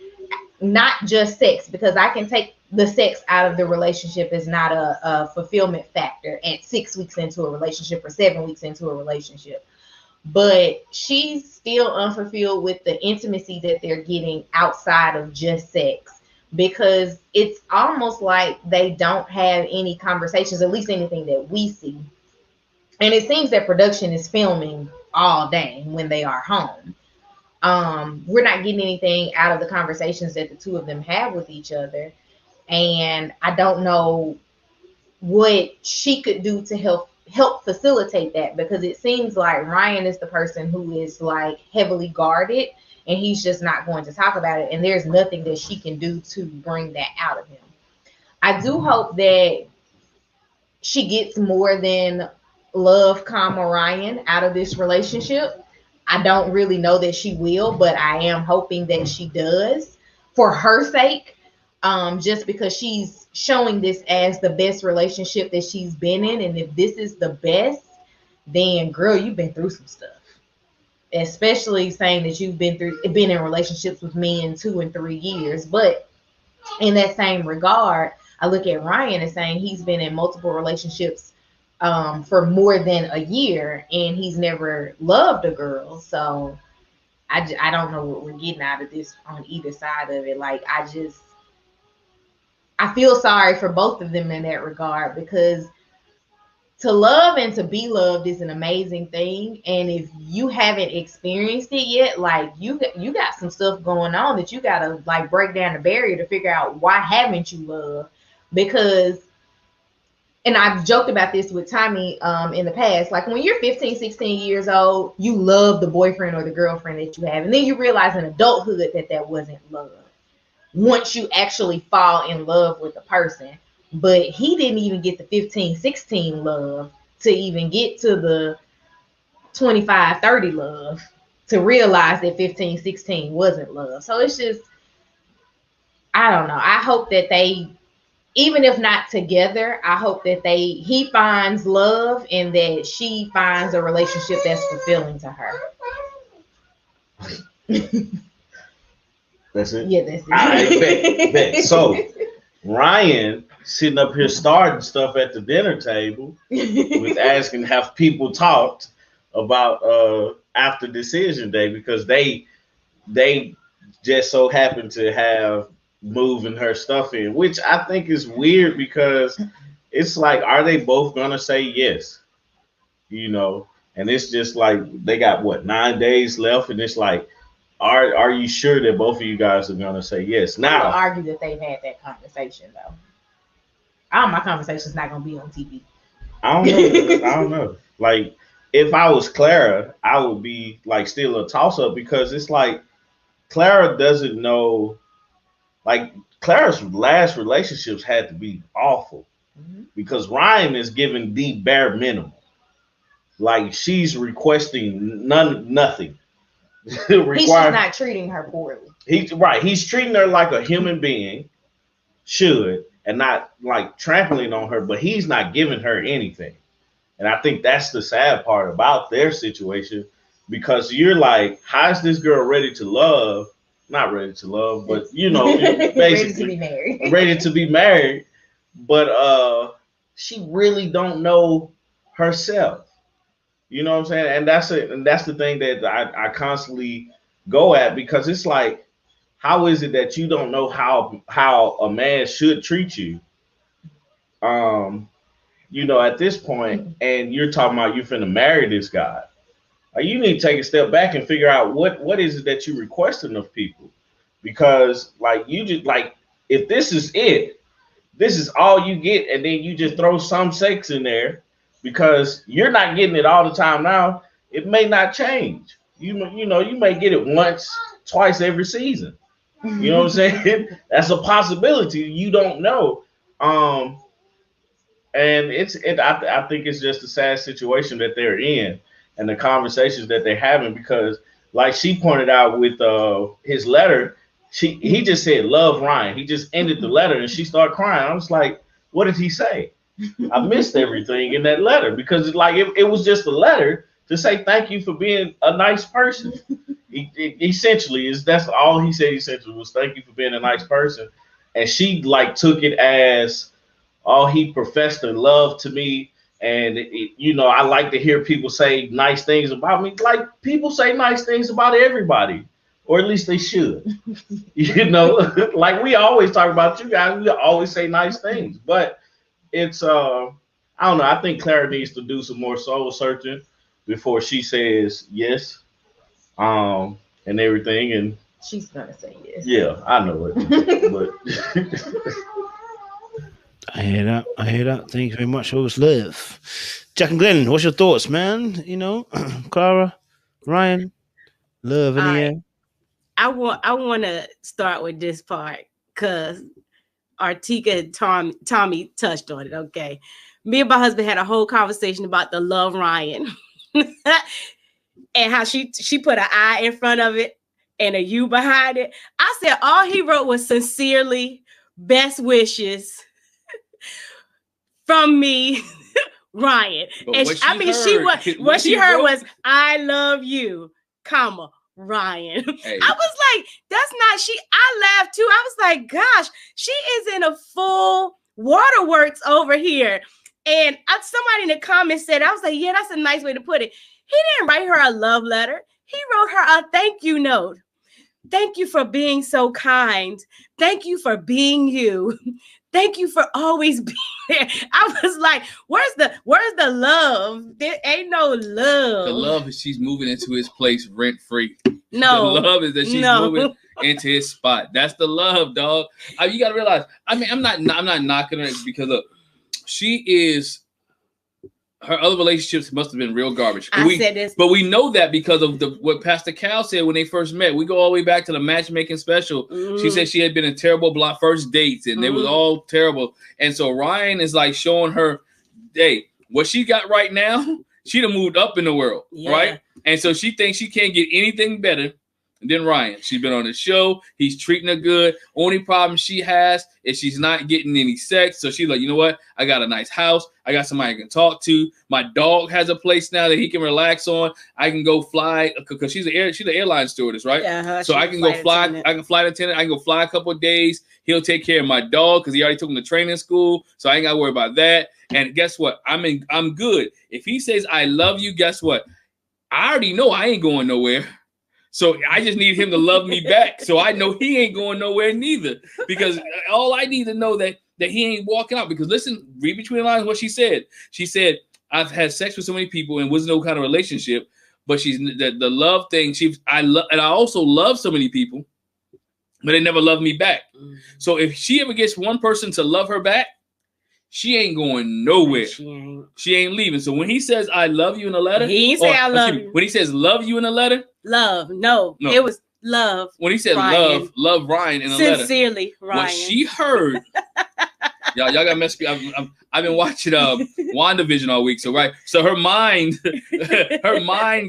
Not just sex, because I can take the sex out of the relationship as not a fulfillment factor at 6 weeks into a relationship or 7 weeks into a relationship. But she's still unfulfilled with the intimacy that they're getting outside of just sex, because it's almost like they don't have any conversations, at least anything that we see. And it seems that production is filming all day when they are home. We're not getting anything out of the conversations that the two of them have with each other. and I don't know what she could do to help facilitate that, because it seems like Ryan is the person who is like heavily guarded, and he's just not going to talk about it, and there's nothing that she can do to bring that out of him. I do hope that she gets more than love, Ryan out of this relationship. I don't really know that she will, but I am hoping that she does for her sake, just because she's showing this as the best relationship that she's been in. And if this is the best, then girl, you've been through some stuff. Especially saying that you've been in relationships with men 2 and 3 years. But in that same regard, I look at Ryan and saying he's been in multiple relationships for more than a year, and he's never loved a girl. So I don't know what we're getting out of this on either side of it. Like, I feel sorry for both of them in that regard, because to love and to be loved is an amazing thing. And if you haven't experienced it yet, like you got some stuff going on that you got to like break down the barrier to figure out why haven't you loved. Because, and I've joked about this with Tommy in the past, like when you're 15, 16 years old, you love the boyfriend or the girlfriend that you have. And then you realize in adulthood that wasn't love. Once you actually fall in love with a person. But he didn't even get the 15, 16 love to even get to the 25, 30 love to realize that 15, 16 wasn't love. So it's just, I don't know. I hope that they, even if not together, I hope that he finds love and that she finds a relationship that's fulfilling to her. That's it? Yeah, that's it. I bet. So Ryan sitting up here starting stuff at the dinner table with asking, have people talked about after decision day, because they just so happen to have moving her stuff in, which I think is weird, because it's like, are they both gonna say yes? You know, and it's just like they got what, 9 days left, and it's like, are you sure that both of you guys are gonna say yes? Now, I would argue that they've had that conversation though. All my conversation's not gonna be on TV. I don't know. Like, if I was Clara, I would be like still a toss up, because it's like Clara doesn't know. Like, Clara's last relationships had to be awful, because Ryan is giving the bare minimum. Like, she's requesting nothing. He's just not treating her poorly. He's treating her like a human being should, and not like trampling on her, but he's not giving her anything. And I think that's the sad part about their situation, because you're like, how is this girl ready to love? Not ready to love, but you know, basically ready to be married. But she really don't know herself. You know what I'm saying? And that's it. And that's the thing that I constantly go at, because it's like, how is it that you don't know how a man should treat you? You know, at this point, and you're talking about you're finna marry this guy. Like, you need to take a step back and figure out what is it that you're requesting of people, because like, you just like, if this is it, this is all you get, and then you just throw some sex in there because you're not getting it all the time now. It may not change. You know, you may get it once, twice every season. You know what I'm saying? That's a possibility. You don't know. And I think it's just a sad situation that they're in, and the conversations that they're having, because like she pointed out with his letter, he just said, love Ryan. He just ended the letter and she started crying. I was like, what did he say? I missed everything in that letter, because it's like it was just a letter to say thank you for being a nice person. Essentially, that's all he said. Essentially, was thank you for being a nice person, and she like took it as, oh, he professed a love to me, and you know, I like to hear people say nice things about me. Like, people say nice things about everybody, or at least they should. You know, like we always talk about you guys. We always say nice things, but it's I don't know. I think Clara needs to do some more soul searching before she says yes, and everything. And she's gonna say yes. Yeah, I know it. But I hear that. I hear that. Thank you very much. Always live. Jack and Glenn, what's your thoughts, man? You know, Clara, Ryan, love in the air. I want to start with this part because Artika and Tommy touched on it. Okay, me and my husband had a whole conversation about the love Ryan and how she put an I in front of it and a U behind it. I said all he wrote was sincerely, best wishes from me, Ryan. And what she heard was I love you, comma, Ryan. Hey. I was like, that's not she. I laughed too. I was like, gosh, she is in a full waterworks over here. And somebody in the comments said, I was like, yeah, that's a nice way to put it. He didn't write her a love letter. He wrote her a thank you note. Thank you for being so kind. Thank you for being you. Thank you for always being there. I was like, where's the love? There ain't no love. The love is she's moving into his place rent free. No. The love is that she's moving into his spot. That's the love, dog. You gotta realize, I mean, I'm not knocking her because look, she is. Her other relationships must have been real garbage. But we know that because of what Pastor Cal said when they first met. We go all the way back to the matchmaking special. Mm-hmm. She said she had been in terrible first dates, and they was all terrible. And so Ryan is like showing her, hey, what she got right now, she done moved up in the world, right? And so she thinks she can't get anything better than Ryan. She's been on the show. He's treating her good. Only problem she has is she's not getting any sex. So she's like, you know what? I got a nice house. I got somebody I can talk to. My dog has a place now that he can relax on. I can go fly because she's an airline stewardess, right? Yeah. So I can go fly. I can fly attendant. I can go fly a couple of days. He'll take care of my dog because he already took him to training school. So I ain't got to worry about that. And guess what? I'm good. If he says I love you, guess what? I already know I ain't going nowhere. So I just need him to love me back. So I know he ain't going nowhere neither. Because all I need to know that he ain't walking out. Because listen, read between the lines what she said. She said, I've had sex with so many people and was no kind of relationship. But she's the love thing. I also love so many people, but they never loved me back. So if she ever gets one person to love her back, she ain't going nowhere. She ain't leaving. So when he says I love you in a letter, he ain't say I love you. When he says love you in a letter, no, it was love. When he said love Ryan in a letter, sincerely, Ryan. What she heard, y'all got messed up. I've been watching WandaVision all week, so her mind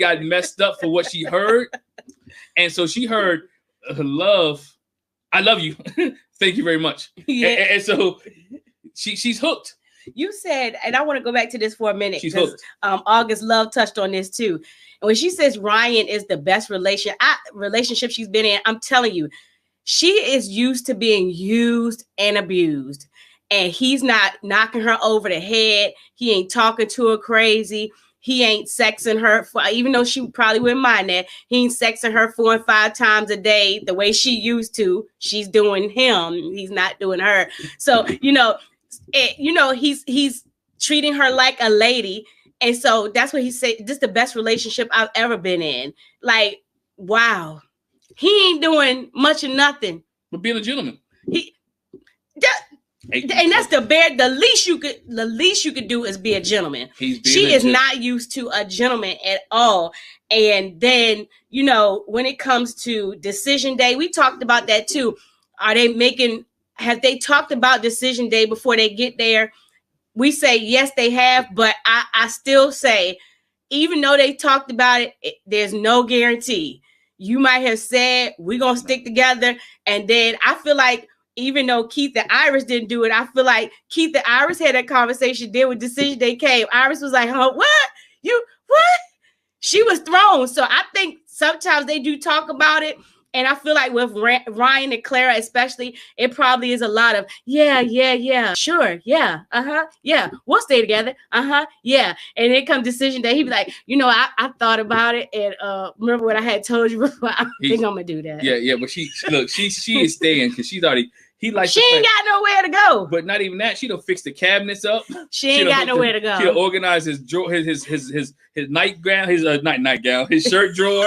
got messed up for what she heard, and so she heard love. I love you. Thank you very much. Yeah. And so she's hooked. You said, and I want to go back to this for a minute. She's hooked. August Love touched on this too. And when she says Ryan is the best relationship she's been in, I'm telling you, she is used to being used and abused. And he's not knocking her over the head. He ain't talking to her crazy. He ain't sexing her, even though she probably wouldn't mind that. He ain't sexing her 4 and 5 times a day the way she used to. She's doing him. He's not doing her. So, he's treating her like a lady. And so that's what he said. This is the best relationship I've ever been in. Like, wow. He ain't doing much of nothing. But being a gentleman. And that's the least you could do is be a gentleman. She is not used to a gentleman at all. And then, when it comes to decision day, we talked about that too. Have they talked about decision day before they get there? We say, yes, they have. But I still say, even though they talked about it, there's no guarantee. You might have said, we're going to stick together. And then I feel like, even though Keith and Iris didn't do it, I feel like Keith and Iris had that conversation. Then when decision day came, Iris was like, "Huh, what? You what?" She was thrown. So I think sometimes they do talk about it, and I feel like with Ryan and Clara especially, it probably is a lot of yeah, sure, yeah, yeah, we'll stay together, yeah. And then come decision day, he'd be like, I thought about it, and remember what I had told you before. I think I'm gonna do that. Yeah, but she is staying because she's already. She ain't got nowhere to go. But not even that. She done fix the cabinets up. She ain't got nowhere to go. She done organize his nightgown, his nightgown, his shirt drawer.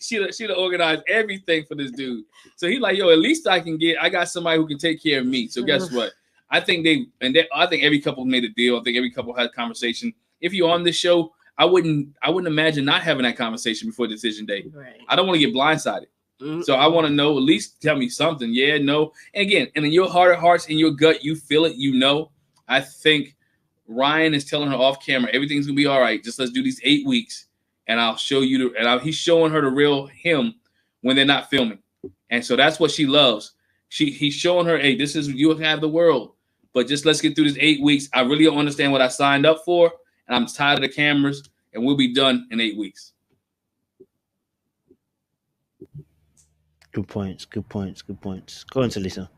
She done organize everything for this dude. So he like, yo, at least I got somebody who can take care of me. So guess what? I think I think every couple made a deal. I think every couple had a conversation. If you're on this show, I wouldn't imagine not having that conversation before decision day. Right. I don't want to get blindsided. So I want to know, at least tell me something. Yeah, no. And again, and in your heart of hearts, in your gut, you feel it, you know. I think Ryan is telling her off camera, everything's gonna be all right. Just let's do these 8 weeks, and I'll show you he's showing her the real him when they're not filming. And so that's what she loves. He's showing her, hey, this is, you have the world, but just let's get through this 8 weeks. I really don't understand what I signed up for, and I'm tired of the cameras, and we'll be done in 8 weeks. Good points. Good points. Good points. Go on to Lisa.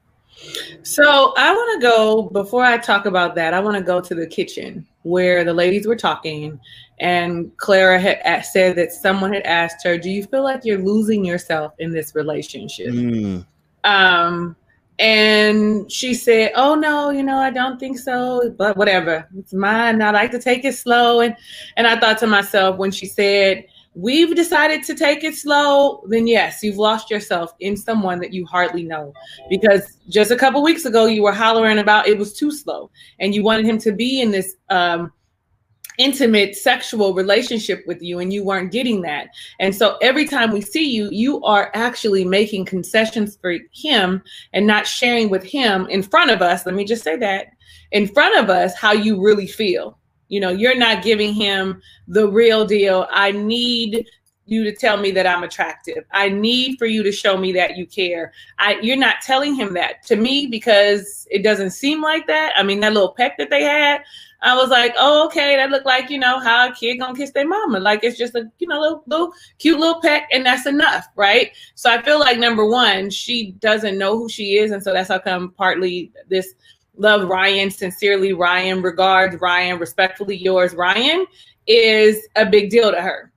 So I want to go, before I talk about that, I want to go to the kitchen where the ladies were talking, and Clara had said that someone had asked her, do you feel like you're losing yourself in this relationship? And she said, oh, no, I don't think so, but whatever. It's mine. I like to take it slow. And I thought to myself, when she said, we've decided to take it slow, then yes, you've lost yourself in someone that you hardly know. Because just a couple weeks ago, you were hollering about it was too slow, and you wanted him to be in this intimate sexual relationship with you, and you weren't getting that. And so every time we see you, you are actually making concessions for him and not sharing with him in front of us. Let me just say that, in front of us, how you really feel. You're not giving him the real deal. I need you to tell me that I'm attractive. I need for you to show me that you care. You're not telling him that to me, because it doesn't seem like that. I mean, that little peck that they had, I was like, oh, okay, that looked like, how a kid gonna kiss their mama. Like, it's just a, little cute little peck, and that's enough, right? So I feel like, number one, she doesn't know who she is. And so that's how come partly this love Ryan, sincerely Ryan, regards Ryan, respectfully yours Ryan, is a big deal to her.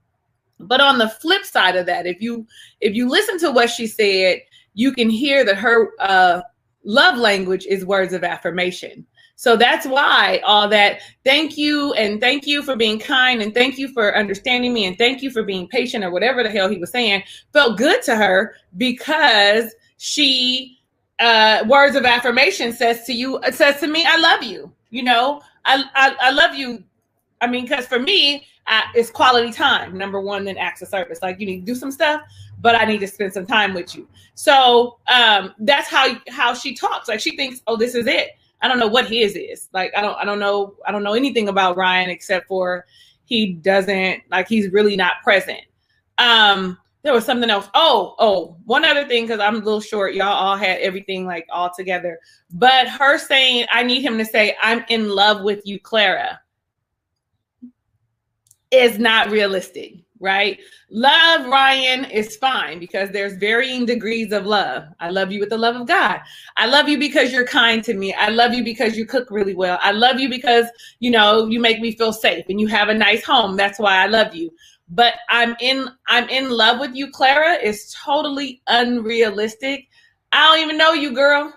But on the flip side of that, if you listen to what she said, you can hear that her love language is words of affirmation. So that's why all that thank you, and thank you for being kind, and thank you for understanding me, and thank you for being patient, or whatever the hell he was saying, felt good to her, because she words of affirmation says to me, I love you. I love you. I mean, because for me, it's quality time, number one, then acts of service. Like, you need to do some stuff, but I need to spend some time with you. So that's how she talks. Like, she thinks, oh, this is it. I don't know what his is. Like, I don't know anything about Ryan, except for he's really not present. There was something else. Oh, one other thing, because I'm a little short. Y'all all had everything like all together. But her saying, I need him to say, I'm in love with you, Clara, is not realistic, right? Love Ryan is fine, because there's varying degrees of love. I love you with the love of God. I love you because you're kind to me. I love you because you cook really well. I love you because, you make me feel safe and you have a nice home. That's why I love you. But I'm in love with you, Clara, is totally unrealistic. I don't even know you, girl.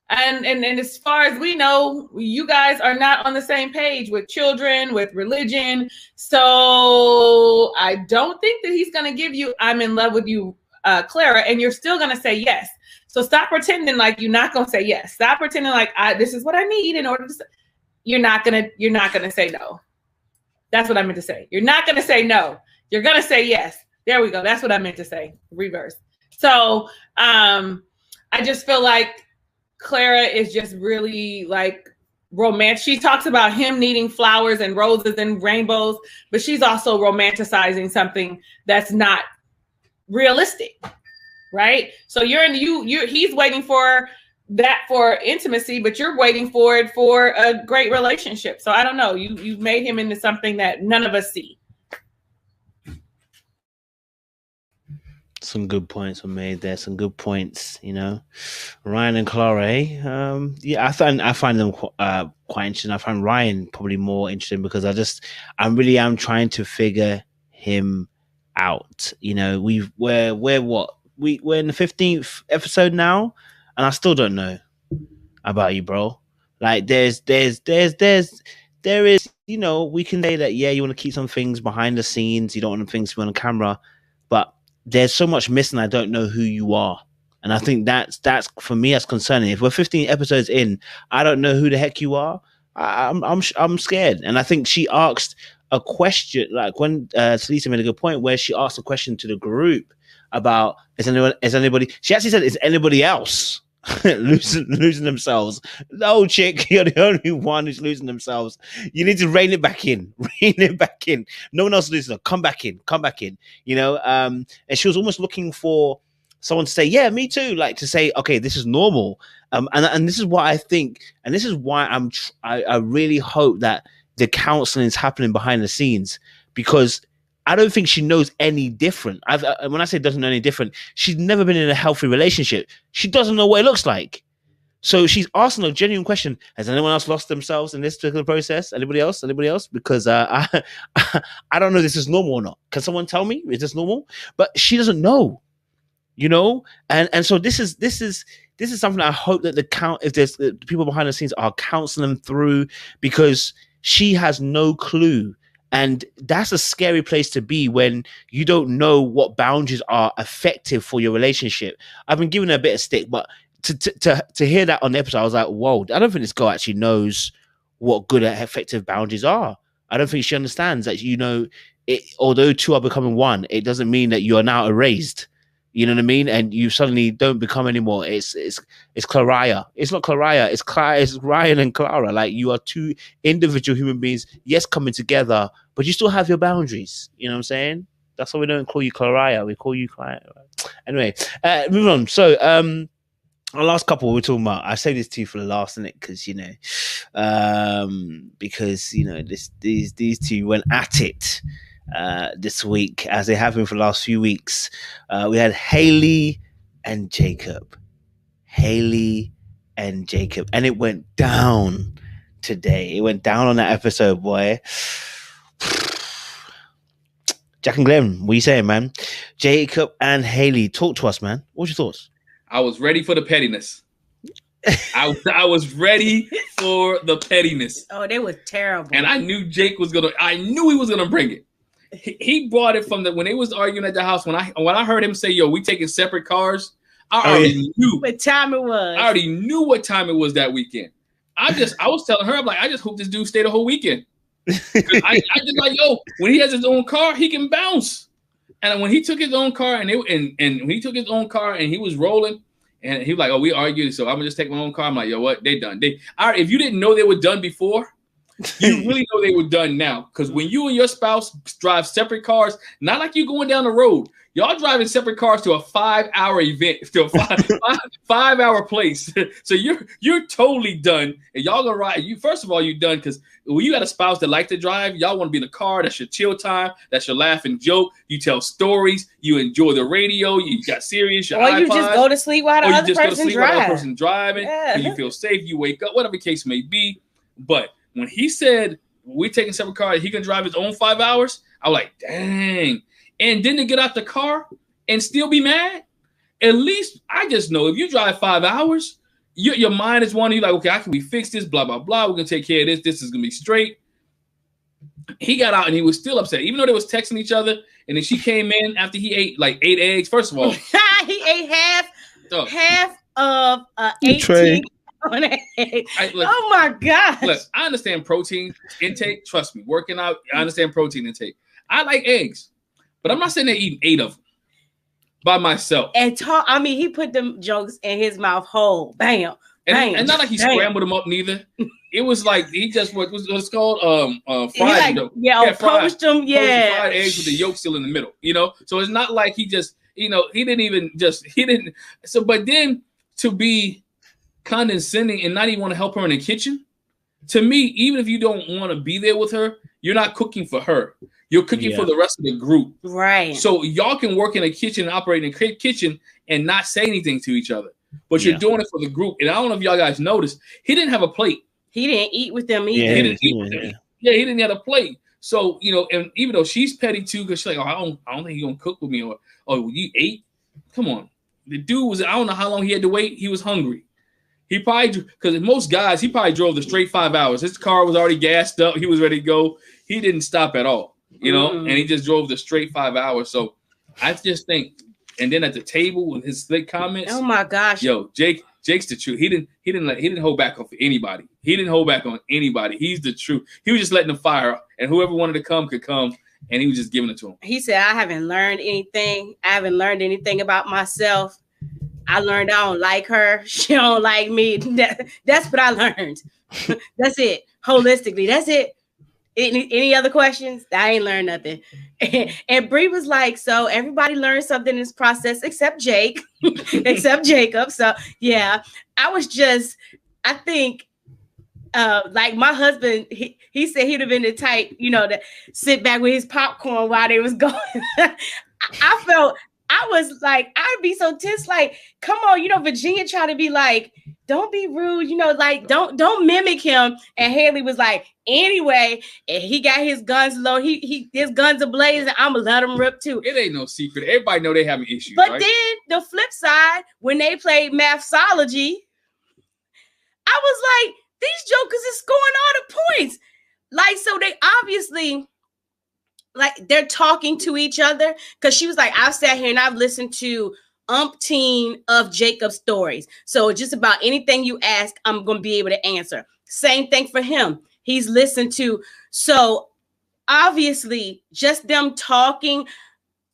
And as far as we know, you guys are not on the same page with children, with religion. So I don't think that he's going to give you, I'm in love with you, Clara, and you're still going to say yes. So stop pretending like you're not going to say yes. Stop pretending like this is what I need in order to say. You're not going to say no. That's what I meant to say. You're not going to say no. You're going to say yes. There we go. That's what I meant to say. Reverse. So I just feel like Clara is just really like romantic. She talks about him needing flowers and roses and rainbows, but she's also romanticizing something that's not realistic, right? So he's waiting for that for intimacy, but you're waiting for it for a great relationship. So I don't know. You made him into something that none of us see. Some good points were made there. Some good points, Ryan and Clara. Yeah, I find them quite interesting. I find Ryan probably more interesting, because I really am trying to figure him out. We're in the 15th episode now, and I still don't know about you, bro. Like, there is, we can say that, yeah, you want to keep some things behind the scenes. You don't want things to be on camera, but there's so much missing. I don't know who you are, And I think that's for me, that's concerning. If we're 15 episodes in, I don't know who the heck you are. I'm scared. And I think she asked a question, like when Talisa made a good point where she asked a question to the group about is anybody, she actually said, is anybody else losing themselves? No, chick, you're the only one who's losing themselves. You need to rein it back in. No one else is losing. Come back in, you know. And she was almost looking for someone to say, yeah, me too, like to say, okay, this is normal. And this is what I think, and this is why I really hope that the counseling is happening behind the scenes, because I don't think she knows any different. When I say doesn't know any different, she's never been in a healthy relationship. She doesn't know what it looks like. So she's asking a genuine question. Has anyone else lost themselves in this particular process? Anybody else? Because I don't know if this is normal or not. Can someone tell me, is this normal? But she doesn't know, you know? And so this is something I hope that if there's the people behind the scenes are counseling through, because she has no clue. And that's a scary place to be when you don't know what boundaries are effective for your relationship. I've been giving her a bit of stick, but to hear that on the episode, I was like, whoa, I don't think this girl actually knows what good and effective boundaries are. I don't think she understands that, you know, although two are becoming one, it doesn't mean that you are now erased. You know what I mean? And you suddenly don't become anymore. It's Claria. It's not Claria. It's Ryan and Clara. Like, you are two individual human beings, yes, coming together, but you still have your boundaries. You know what I'm saying? That's why we don't call you Claria. We call you Claria. Anyway, moving on. So, our last couple we're talking about, I saved this to you for the last, innit? Because, you know, these two went at it this week, as they have been for the last few weeks. We had Haley and Jacob, and it went down today. It went down on that episode, boy. Jack and Glenn, what are you saying, man? Jacob and Haley, talk to us, man. What's your thoughts? I was ready for the pettiness. I was ready for the pettiness. Oh, they were terrible. And I knew he was gonna bring it. He brought it from when they was arguing at the house. When I heard him say, "Yo, we taking separate cars," I already knew what time it was. I already knew what time it was that weekend. I was telling her, I'm like, I just hope this dude stay the whole weekend. I just like, yo, when he has his own car, he can bounce. And when he took his own car and when he took his own car and he was rolling, and he was like, "Oh, we argued, so I'm gonna just take my own car." I'm like, "Yo, what? They done. If you didn't know they were done before, you really know they were done now. Because when you and your spouse drive separate cars, not like you going down the road, y'all driving separate cars to a 5-hour event, to a five-hour place. So you're totally done, and y'all gonna ride. First of all, you're done because when you got a spouse that like to drive, y'all want to be in the car. That's your chill time. That's your laugh and joke. You tell stories. You enjoy the radio. You got serious. Your or iPod, you just go to sleep while the other person driving. Yeah. You feel safe. You wake up, whatever the case may be. But when he said we're taking separate cars, he can drive his own 5 hours, I was like, dang. And then to get out the car and still be mad, at least I just know if you drive 5 hours, your mind is one. You're like, okay, we fix this, blah, blah, blah. We're going to take care of this. This is going to be straight. He got out and he was still upset, even though they was texting each other. And then she came in after he ate like 8 eggs. First of all, he ate half of 18 on an egg. Oh my gosh. Look, I understand protein intake. Trust me, working out, I understand protein intake. I like eggs, but I'm not sitting there eating 8 of them by myself. And he put them jokes in his mouth whole. Bam. And not like he scrambled them up neither. It was like he just what's called fried. Poached them. Yeah, fried eggs with the yolk still in the middle. You know, so it's not like he just he didn't. So, but then to be condescending and not even want to help her in the kitchen. To me, even if you don't want to be there with her, you're not cooking for her. You're cooking for the rest of the group. Right. So y'all can work in a kitchen and operate in a kitchen and not say anything to each other. But you're doing it for the group. And I don't know if y'all guys noticed, he didn't have a plate. He didn't eat with them either. Yeah, he didn't eat with them. Yeah, he didn't have a plate. So, you know, and even though she's petty too, because she's like, I don't think he's gonna cook with me, or you ate. Come on. The dude was, I don't know how long he had to wait. He was hungry. He probably, because most guys, he probably drove the straight 5 hours. His car was already gassed up. He was ready to go. He didn't stop at all, you know, and he just drove the straight 5 hours. So I just think And then at the table with his slick comments. Oh my gosh. Yo, Jake's the truth. He didn't hold back on anybody. He didn't hold back on anybody. He's the truth. He was just letting them fire, and whoever wanted to come could come, and he was just giving it to him. He said, I haven't learned anything. I haven't learned anything about myself. I learned I don't like her. She don't like me. That's what I learned. That's it. Holistically, that's it. Any other questions? I ain't learned nothing. And Bri was like, so everybody learned something in this process except Jake, except Jacob. So yeah, I think like my husband, he said he'd have been the type, to sit back with his popcorn while they was going. I was like, I'd be so tense, like, come on, Virginia tried to be like, don't be rude, like, don't mimic him. And Haley was like, anyway, and he got his guns low, his guns ablaze, and I'm gonna let him rip too. It ain't no secret. Everybody know they having issues. But right? then the flip side, when they played Mathsology, I was like, these jokers is scoring all the points. Like, so they obviously, like, they're talking to each other, because she was like, I've sat here and I've listened to umpteen of Jacob's stories. So just about anything you ask, I'm going to be able to answer. Same thing for him. He's listened to. So obviously, just them talking,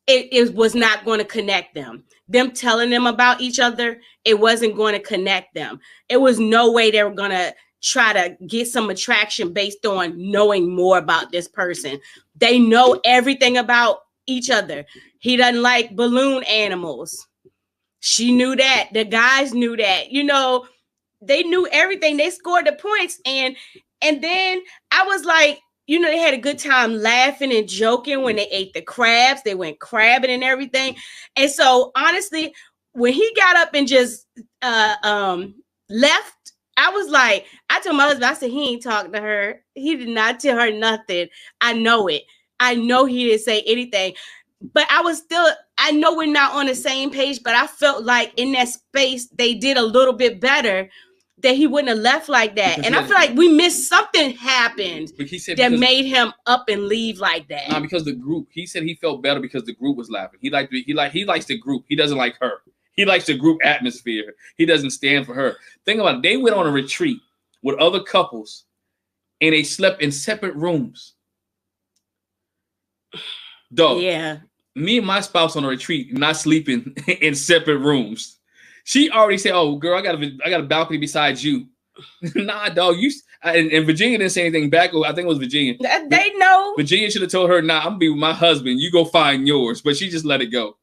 it was not going to connect them. Them telling them about each other, it wasn't going to connect them. It was no way they were going to try to get some attraction based on knowing more about this person. They know everything about each other. He doesn't like balloon animals. She knew that. The guys knew that. They knew everything. They scored the points. And then I was like, they had a good time laughing and joking when they ate the crabs. They went crabbing and everything. And so honestly, when he got up and just left, I was like, I told my husband, I said, he ain't talking to her. He did not tell her nothing. I know it. I know he didn't say anything. But I know we're not on the same page, but I felt like in that space, they did a little bit better, that he wouldn't have left like that. And I feel like we missed something happened that made him up and leave like that. Nah, because the group, he said he felt better because the group was laughing. He likes the group. He doesn't like her. He likes the group atmosphere. He doesn't stand for her. Think about it. They went on a retreat with other couples and they slept in separate rooms. Dog. Yeah. Me and my spouse on a retreat, not sleeping in separate rooms. She already said, "Oh, girl, I got a balcony besides you." Nah, dog. And Virginia didn't say anything back. I think it was Virginia. They know. Virginia should have told her, "Nah, I'm gonna be with my husband. You go find yours." But she just let it go.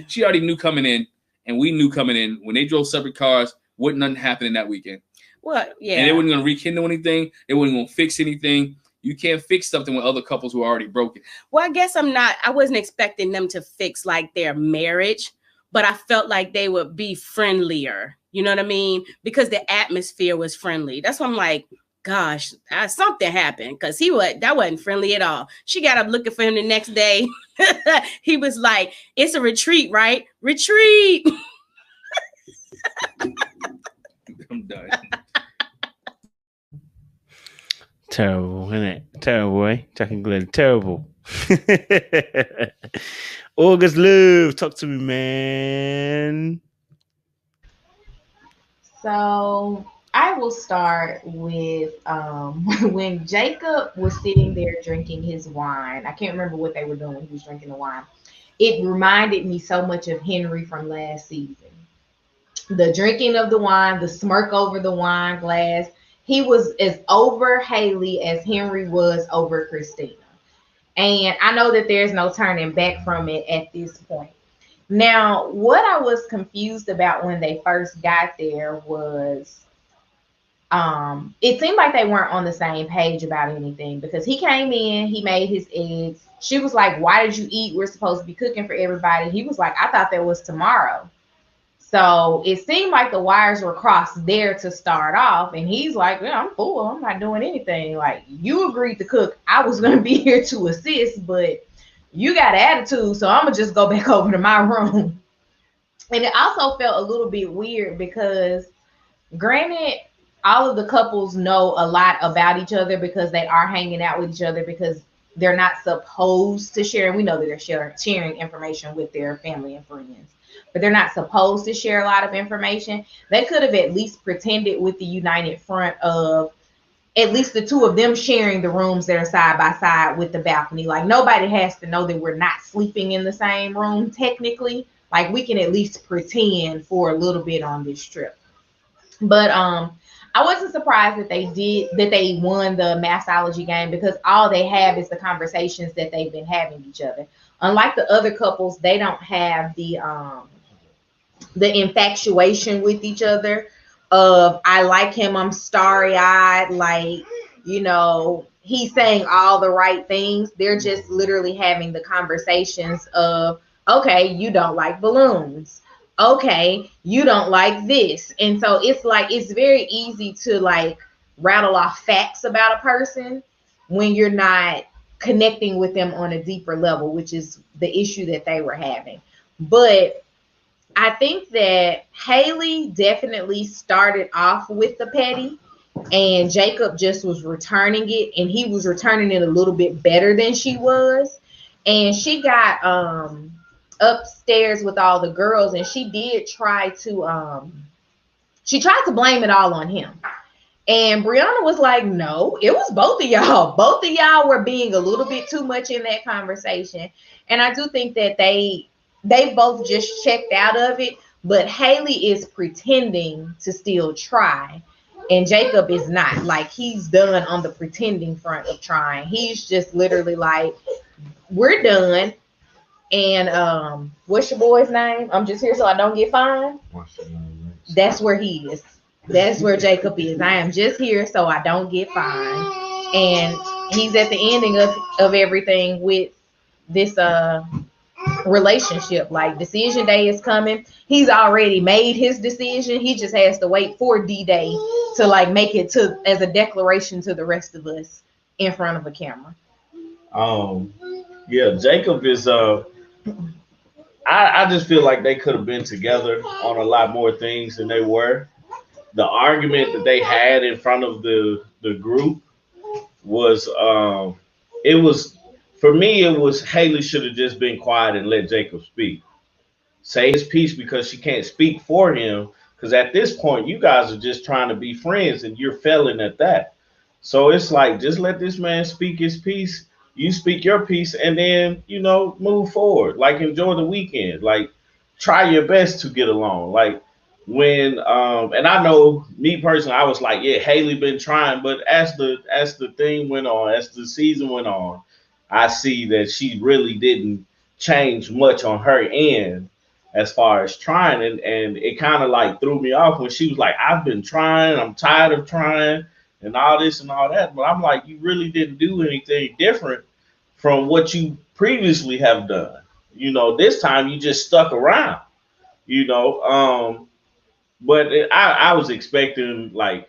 She already knew coming in, and we knew coming in when they drove separate cars. Wasn't nothing happening that weekend. Well, yeah. And they weren't gonna rekindle anything. They weren't gonna fix anything. You can't fix something with other couples who are already broken. Well, I guess I wasn't expecting them to fix like their marriage, but I felt like they would be friendlier. You know what I mean? Because the atmosphere was friendly. That's why I'm like, gosh, something happened, because that wasn't friendly at all. She got up looking for him the next day. He was like, it's a retreat, right? Retreat. I'm done. Terrible, isn't it? Terrible, eh? Jack and Glenn, terrible. August Love, talk to me, man. So I will start with when Jacob was sitting there drinking his wine. I can't remember what they were doing when he was drinking the wine. It reminded me so much of Henry from last season. The drinking of the wine, the smirk over the wine glass. He was as over Haley as Henry was over Christina. And I know that there's no turning back from it at this point. Now, what I was confused about when they first got there was it seemed like they weren't on the same page about anything, because he came in, he made his eggs. She was like, why did you eat? We're supposed to be cooking for everybody. He was like, I thought that was tomorrow. So it seemed like the wires were crossed there to start off. And he's like, yeah, I'm full. I'm not doing anything. Like, you agreed to cook. I was going to be here to assist, but you got attitude. So I'm going to just go back over to my room. And it also felt a little bit weird because, granted, all of the couples know a lot about each other because they are hanging out with each other, because they're not supposed to share. We know that they're sharing information with their family and friends, but they're not supposed to share a lot of information. They could have at least pretended with the united front of at least the two of them sharing the rooms that are side by side with the balcony. Like, nobody has to know that we're not sleeping in the same room technically. Like, we can at least pretend for a little bit on this trip. But I wasn't surprised that they won the Massology game, because all they have is the conversations that they've been having each other. Unlike the other couples, they don't have the infatuation with each other of, I like him, I'm starry-eyed, like, you know, he's saying all the right things. They're just literally having the conversations of, okay, you don't like balloons. Okay, you don't like this. And so it's like, it's very easy to like rattle off facts about a person when you're not connecting with them on a deeper level, which is the issue that they were having. But I think that Haley definitely started off with the petty, and Jacob just was returning it, and he was returning it a little bit better than she was. And she got upstairs with all the girls, and she did try to blame it all on him. And Brianna was like, no, it was both of y'all. Both of y'all were being a little bit too much in that conversation. And I do think that they both just checked out of it, but Haley is pretending to still try, and Jacob is not. Like, he's done on the pretending front of trying. He's just literally like, we're done. And what's your boy's name? I'm just here so I don't get fined. That's where he is. That's where Jacob is. I am just here so I don't get fined. And he's at the ending of everything with this relationship. Like, decision day is coming. He's already made his decision. He just has to wait for D-Day to like make it to as a declaration to the rest of us in front of a camera. Yeah, Jacob is I just feel like they could have been together on a lot more things than they were. The argument that they had in front of the group was it was, for me, it was Haley should have just been quiet and let Jacob speak. Say his piece, because she can't speak for him. Because at this point, you guys are just trying to be friends, and you're failing at that. So it's like, just let this man speak his piece. You speak your piece, and then, you know, move forward. Like, enjoy the weekend. Like, try your best to get along. Like, when and I know, me personally, I was like, yeah, Haley been trying, but as the thing went on, as the season went on, I see that she really didn't change much on her end as far as trying, and it kind of like threw me off when she was like, I've been trying, I'm tired of trying, and all this and all that. But I'm like, you really didn't do anything different from what you previously have done. You know, this time you just stuck around, you know. But I was expecting, like,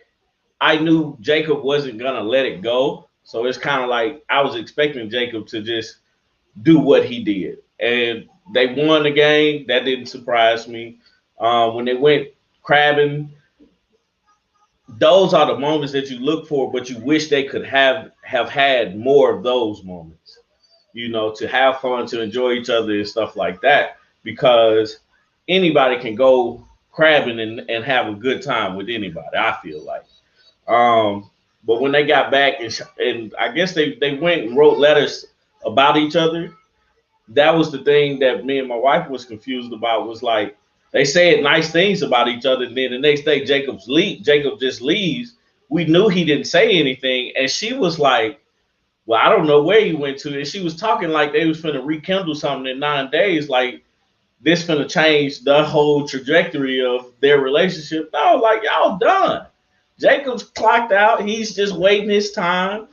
I knew Jacob wasn't gonna let it go. So it's kind of like I was expecting Jacob to just do what he did. And they won the game. That didn't surprise me. When they went crabbing, those are the moments that you look for, but you wish they could have had more of those moments, you know, to have fun, to enjoy each other and stuff like that, because anybody can go crabbing and have a good time with anybody, I feel like. But when they got back and I guess they went and wrote letters about each other, that was the thing that me and my wife was confused about, was like, they said nice things about each other, and then the next day Jacob just leaves. We knew he didn't say anything, and she was like, well, I don't know where he went to. And she was talking like they was finna rekindle something in 9 days, like this finna change the whole trajectory of their relationship. No, like, y'all done. Jacob's clocked out. He's just waiting his time.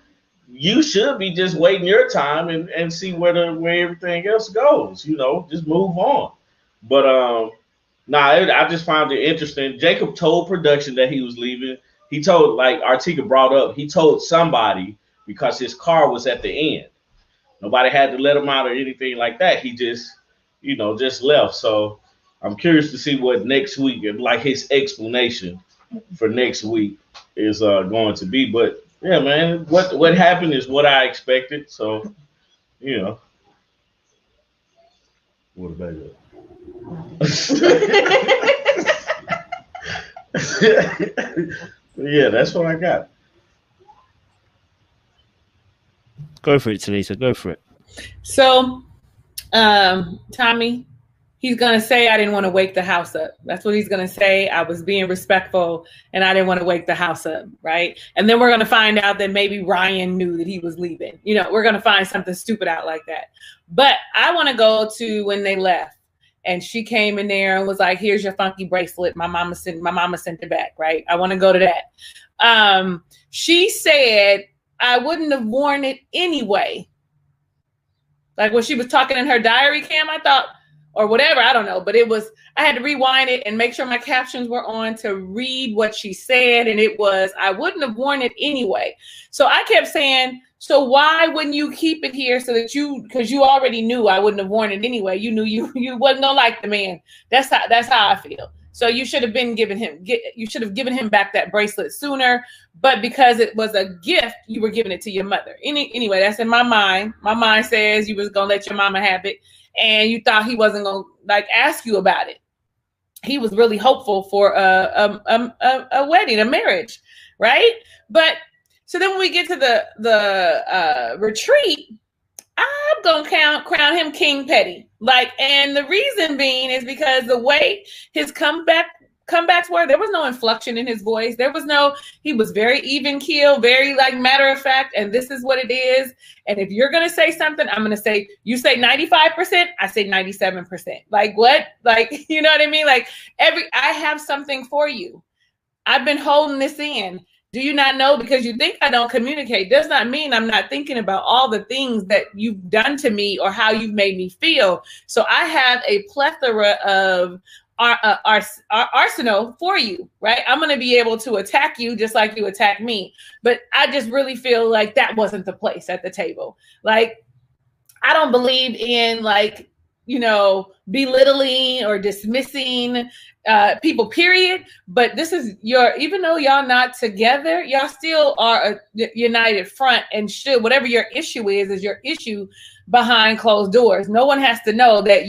You should be just waiting your time and see where everything else goes. You know, just move on. But I just found it interesting. Jacob told production that he was leaving. He told, like Artika brought up, he told somebody because his car was at the end. Nobody had to let him out or anything like that. He just, you know, just left. So I'm curious to see what next week, like his explanation for next week is going to be. But Yeah, man. What happened is what I expected. So, you know. What about it? Yeah, that's what I got. Go for it, Talisa. Go for it. So, Tommy, he's going to say, I didn't want to wake the house up. That's what he's going to say. I was being respectful and I didn't want to wake the house up. Right. And then we're going to find out that maybe Ryan knew that he was leaving. You know, we're going to find something stupid out like that. But I want to go to when they left and she came in there and was like, here's your funky bracelet. My mama sent it back. Right. I want to go to that. She said, I wouldn't have worn it anyway. Like when she was talking in her diary cam, I thought, or whatever, I don't know, but it was, I had to rewind it and make sure my captions were on to read what she said. And it was, I wouldn't have worn it anyway. So I kept saying, so why wouldn't you keep it here so that because you already knew I wouldn't have worn it anyway. You knew you wasn't gonna like the man. That's how I feel. So you should have given him back that bracelet sooner, but because it was a gift, you were giving it to your mother. Anyway, that's in my mind. My mind says you was gonna let your mama have it, and you thought he wasn't gonna like ask you about it. He was really hopeful for a wedding, a marriage, right? But so then when we get to the retreat, I'm gonna crown him King Petty. Like, and the reason being is because the way his comebacks were, there was no inflection in his voice. He was very even keel, very like matter of fact, and this is what it is. And if you're gonna say something, I'm gonna say, you say 95%, I say 97%. Like what? Like, you know what I mean? Like I have something for you. I've been holding this in. Do you not know? Because you think I don't communicate does not mean I'm not thinking about all the things that you've done to me or how you've made me feel. So I have a plethora of our arsenal for you, right? I'm going to be able to attack you just like you attack me. But I just really feel like that wasn't the place at the table. Like, I don't believe in like, you know, belittling or dismissing people, period. But this is even though y'all not together, y'all still are a united front, and whatever your issue is your issue behind closed doors. No one has to know that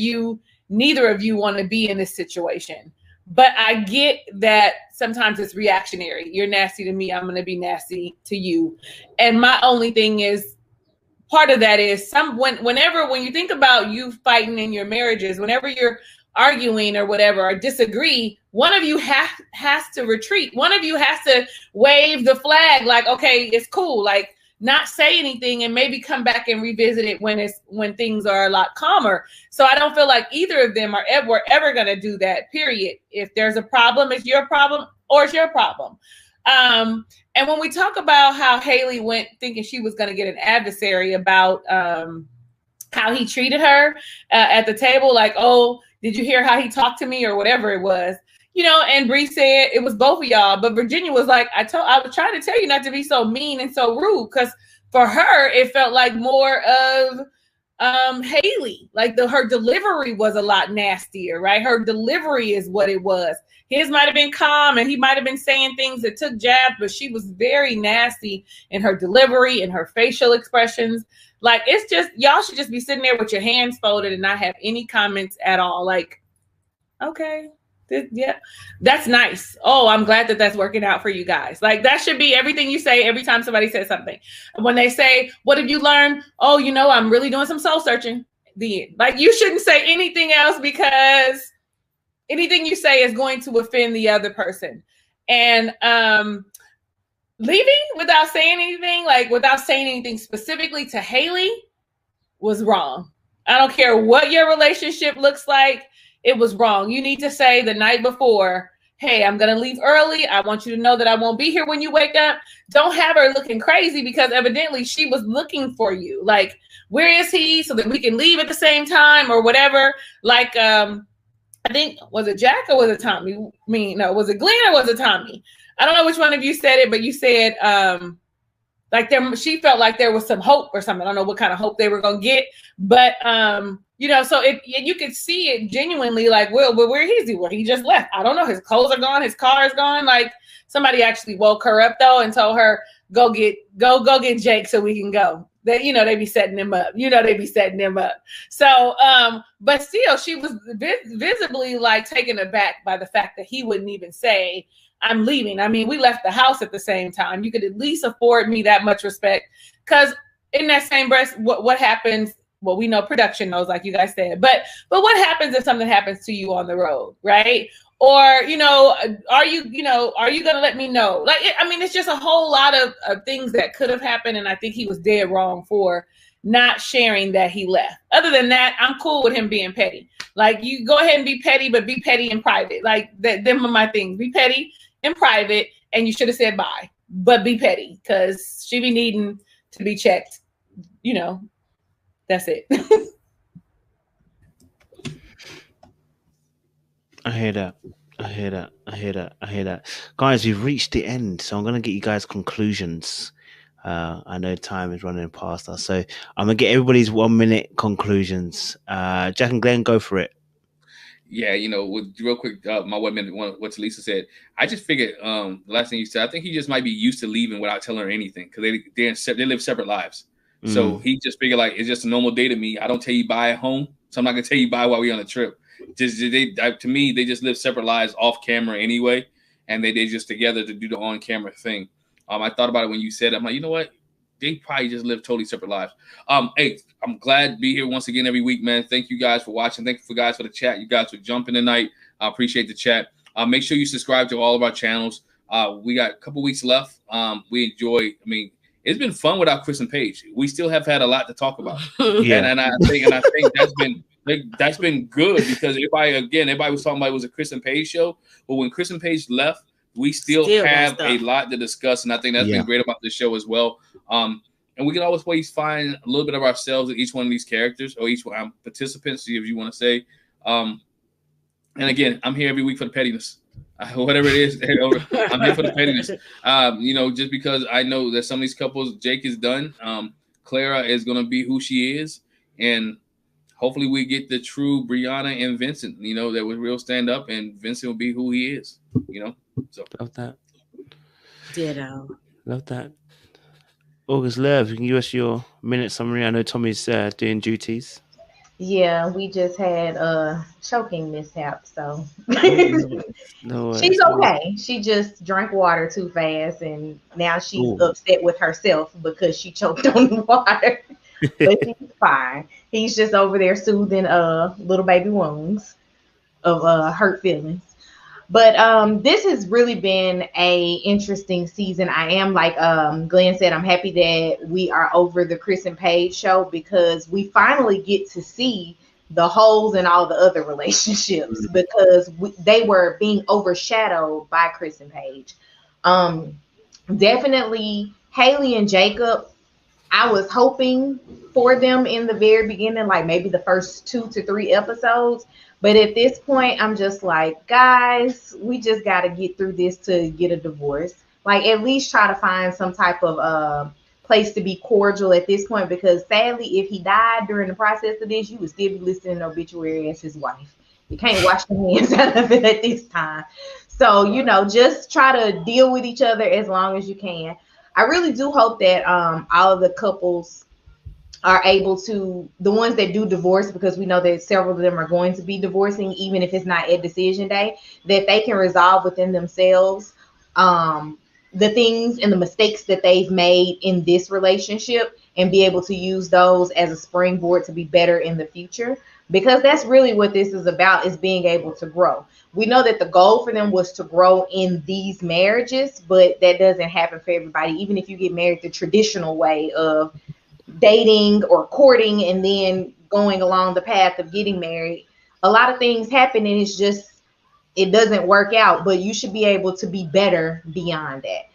neither of you want to be in this situation. But I get that sometimes it's reactionary. You're nasty to me, I'm going to be nasty to you. And my only thing is, part of that is when you think about you fighting in your marriages, whenever you're arguing or whatever, or disagree, one of you has to retreat. One of you has to wave the flag like, okay, it's cool. Like, not say anything and maybe come back and revisit it when things are a lot calmer. So I don't feel like either of them are ever going to do that, period. If there's a problem, it's your problem or it's your problem. And when we talk about how Haley went thinking she was going to get an adversary about how he treated her at the table, like, oh, did you hear how he talked to me or whatever it was? You know, and Bree said it was both of y'all, but Virginia was like, I was trying to tell you not to be so mean and so rude, because for her it felt like more of Haley, like her delivery was a lot nastier, right? Her delivery is what it was. His might have been calm and he might have been saying things that took jabs, but she was very nasty in her delivery and her facial expressions. Like, it's just, y'all should just be sitting there with your hands folded and not have any comments at all. Like, okay. Yeah, that's nice. Oh, I'm glad that that's working out for you guys. Like, that should be everything you say every time somebody says something. When they say, what have you learned? Oh, you know, I'm really doing some soul searching. Like, you shouldn't say anything else, because anything you say is going to offend the other person. And leaving without saying anything, like without saying anything specifically to Haley, was wrong. I don't care what your relationship looks like. It was wrong. You need to say the night before, hey, I'm going to leave early. I want you to know that I won't be here when you wake up. Don't have her looking crazy, because evidently she was looking for you. Like, where is he, so that we can leave at the same time or whatever. Like, I think, was it Jack or was it Tommy? No, was it Glenn or was it Tommy? I don't know which one of you said it, but you said she felt like there was some hope or something. I don't know what kind of hope they were going to get, but you know, so you could see it genuinely, like, well, where is he? Well, he just left. I don't know. His clothes are gone. His car is gone. Like, somebody actually woke her up though and told her, go get Jake so we can go. They, you know, they be setting him up. So, but still, she was visibly like taken aback by the fact that he wouldn't even say, I'm leaving. I mean, we left the house at the same time. You could at least afford me that much respect. Because in that same breath, what happens? Well, we know production knows, like you guys said. But what happens if something happens to you on the road, right? Or, you know, are you going to let me know? Like, I mean, it's just a whole lot of things that could have happened. And I think he was dead wrong for not sharing that he left. Other than that, I'm cool with him being petty. Like, you go ahead and be petty, but be petty in private. Like, them are my things. Be petty in private, and you should have said bye. But be petty, because she be needing to be checked. You know, that's it. I hear that. Guys, we've reached the end, so I'm going to get you guys conclusions. I know time is running past us, so I'm going to get everybody's 1 minute conclusions. Jack and Glenn, go for it. Yeah, you know, real quick, my 1 minute, what Talisa said. I just figured the last thing you said, I think he just might be used to leaving without telling her anything, because they live separate lives. So he just figured, like, it's just a normal day to me. I don't tell you bye at home, so I'm not going to tell you bye while we're on the trip. To me, they just live separate lives off camera anyway, and they just together to do the on camera thing. I thought about it when you said it. I'm like, you know what? They probably just live totally separate lives. Hey, I'm glad to be here once again every week, man. Thank you guys for watching. Thank you guys for the chat. You guys for jumping tonight. I appreciate the chat. Make sure you subscribe to all of our channels. We got a couple weeks left. We enjoy. I mean, it's been fun without Chris and Paige. We still have had a lot to talk about. Yeah, and I think that's been good, because everybody was talking about it was a Chris and Paige show, but when Chris and Paige left, we still have a lot to discuss, and I think that's been great about this show as well. And we can always find a little bit of ourselves in each one of these characters, or each one participants, if you want to say. And again, I'm here every week for the pettiness. Whatever it is, I'm here for the pettiness. You know, just because I know that some of these couples, Jake is done. Clara is going to be who she is, and hopefully we get the true Brianna and Vincent, you know, that was real stand up, and Vincent will be who he is, you know. So love that. Ditto. Love that. August Love, you can give us your minute summary. I know Tommy's doing duties. Yeah, we just had a choking mishap, so No, she's okay. She just drank water too fast, and now she's upset with herself because she choked on the water. But she's fine. He's just over there soothing little baby wounds of hurt feelings. But this has really been a interesting season. I am, like Glenn said, I'm happy that we are over the Chris and Paige show, because we finally get to see the holes in all the other relationships, because they were being overshadowed by Chris and Paige. Definitely Haley and Jacob, I was hoping for them in the very beginning, like maybe the first 2 to 3 episodes. But at this point, I'm just like, guys, we just got to get through this to get a divorce. Like, at least try to find some type of place to be cordial at this point, because sadly, if he died during the process of this, you would still be listed in the obituary as his wife. You can't wash your hands out of it at this time. So, you know, just try to deal with each other as long as you can. I really do hope that all of the couples are able to, the ones that do divorce, because we know that several of them are going to be divorcing, even if it's not at decision day, that they can resolve within themselves the things and the mistakes that they've made in this relationship, and be able to use those as a springboard to be better in the future. Because that's really what this is about, is being able to grow. We know that the goal for them was to grow in these marriages, but that doesn't happen for everybody. Even if you get married the traditional way of dating or courting and then going along the path of getting married, a lot of things happen, and it's just, it doesn't work out. But you should be able to be better beyond that.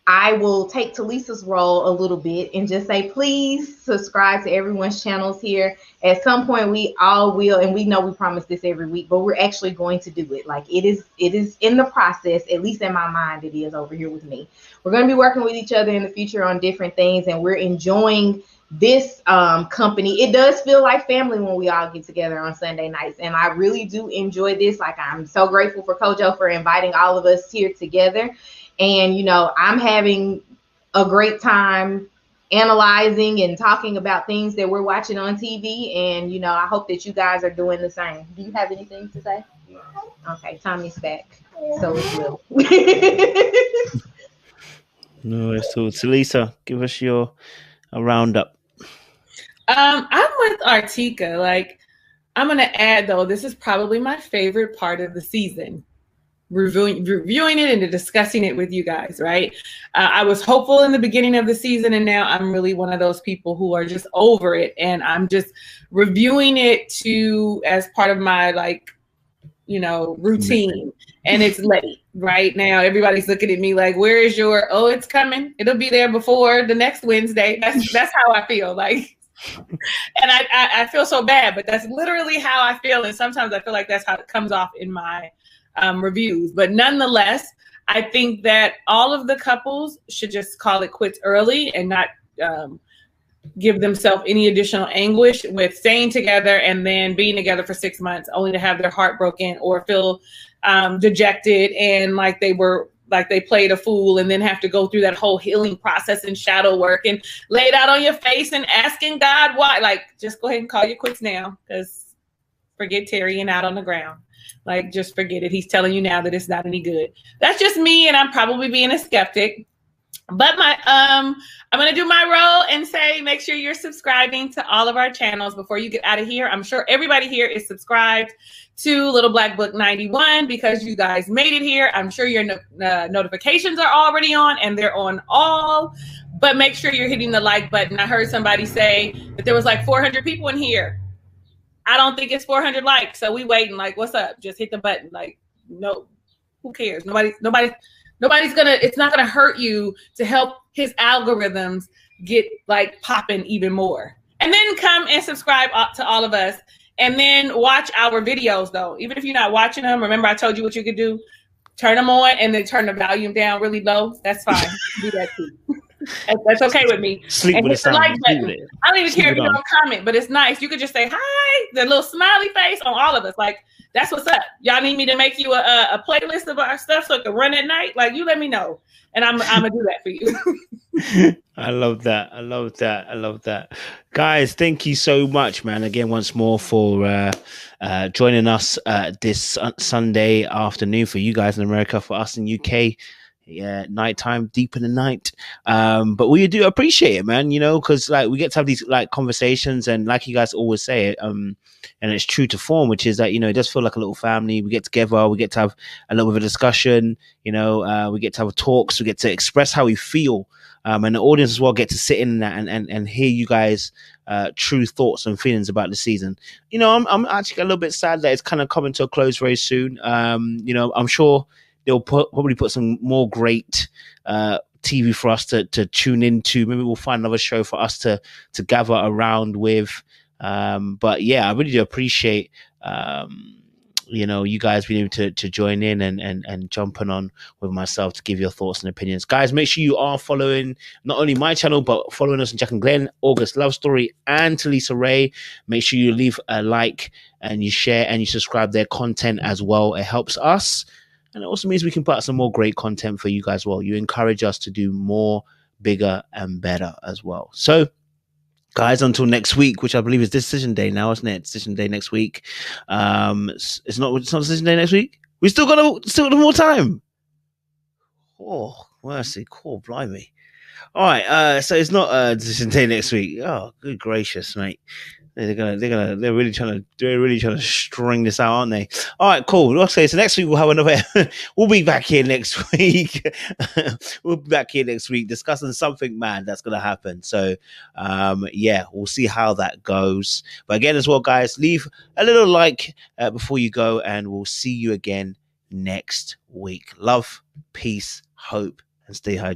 I will take Talisa's role a little bit and just say, please subscribe to everyone's channels here. At some point, we all will, and we know we promise this every week, but we're actually going to do it. Like, it is in the process, at least in my mind, it is over here with me. We're going to be working with each other in the future on different things, and we're enjoying this company. It does feel like family when we all get together on Sunday nights, and I really do enjoy this. Like, I'm so grateful for Kojo for inviting all of us here together. And, you know, I'm having a great time analyzing and talking about things that we're watching on TV. And, you know, I hope that you guys are doing the same. Do you have anything to say? No. Okay, Tommy's back. So is Will. No, so Lisa, give us a roundup. I'm with Artika. Like, I'm gonna add though, this is probably my favorite part of the season. Reviewing it and discussing it with you guys, right? I was hopeful in the beginning of the season, and now I'm really one of those people who are just over it, and I'm just reviewing it as part of my, like, you know, routine. And it's late right now. Everybody's looking at me like, where is your, oh, it's coming. It'll be there before the next Wednesday. That's how I feel. Like, and I feel so bad, but that's literally how I feel. And sometimes I feel like that's how it comes off in my reviews. But nonetheless, I think that all of the couples should just call it quits early and not give themselves any additional anguish with staying together and then being together for 6 months only to have their heart broken or feel dejected and like they played a fool, and then have to go through that whole healing process and shadow work and lay it out on your face and asking God why. Like, just go ahead and call your quits now, because forget Terry and out on the ground. Like, just forget it. He's telling you now that it's not any good. That's just me, and I'm probably being a skeptic. But I'm going to do my role and say, make sure you're subscribing to all of our channels before you get out of here. I'm sure everybody here is subscribed to Little Black Book 91 because you guys made it here. I'm sure your notifications are already on, and they're on all. But make sure you're hitting the like button. I heard somebody say that there was like 400 people in here. I don't think it's 400 likes. So we waiting, like, what's up? Just hit the button. Like, no, who cares? Nobody's it's not gonna hurt you to help his algorithms get like popping even more. And then come and subscribe to all of us, and then watch our videos though. Even if you're not watching them, remember I told you what you could do? Turn them on and then turn the volume down really low. That's fine. Do that too. That's okay with me. Sleep and with hit the like button. I don't even Sleep care if you on. don't comment, but it's nice. You could just say hi, the little smiley face on all of us. Like, that's what's up. Y'all need me to make you a playlist of our stuff so it can run at night? Like, you let me know, and I'm gonna do that for you. I love that. Guys, thank you so much, man. Again, once more for joining us this Sunday afternoon for you guys in America, for us in UK. Yeah, nighttime, deep in the night. But we do appreciate it, man, you know, because like we get to have these like conversations, and like you guys always say, and it's true to form, which is that, you know, it does feel like a little family. We get together, we get to have a little bit of discussion, you know, we get to have talks, we get to express how we feel, and the audience as well get to sit in that and hear you guys true thoughts and feelings about the season. You know, I'm actually a little bit sad that it's kind of coming to a close very soon. You know, I'm sure they'll probably put some more great TV for us to tune into. Maybe we'll find another show for us to gather around with. But yeah, I really do appreciate you know, you guys being able to join in and jumping on with myself to give your thoughts and opinions. Guys, make sure you are following not only my channel, but following us on Jack and Glenn, August Love Story, and Talisa Ray. Make sure you leave a like and you share and you subscribe their content as well. It helps us. And it also means we can put out some more great content for you guys as well. You encourage us to do more, bigger, and better as well. So, guys, until next week, which I believe is Decision Day now, isn't it? Decision Day next week. It's not Decision Day next week. We still got more time. Oh, mercy, cool, blimey. All right, so it's not Decision Day next week. Oh, good gracious, mate. They're really trying to string this out, aren't they? All right, cool. Okay, so next week we'll have another. We'll be back here next week. We'll be back here next week discussing something, man, that's gonna happen. So, yeah, we'll see how that goes. But again, as well, guys, leave a little like before you go, and we'll see you again next week. Love, peace, hope, and stay hydrated.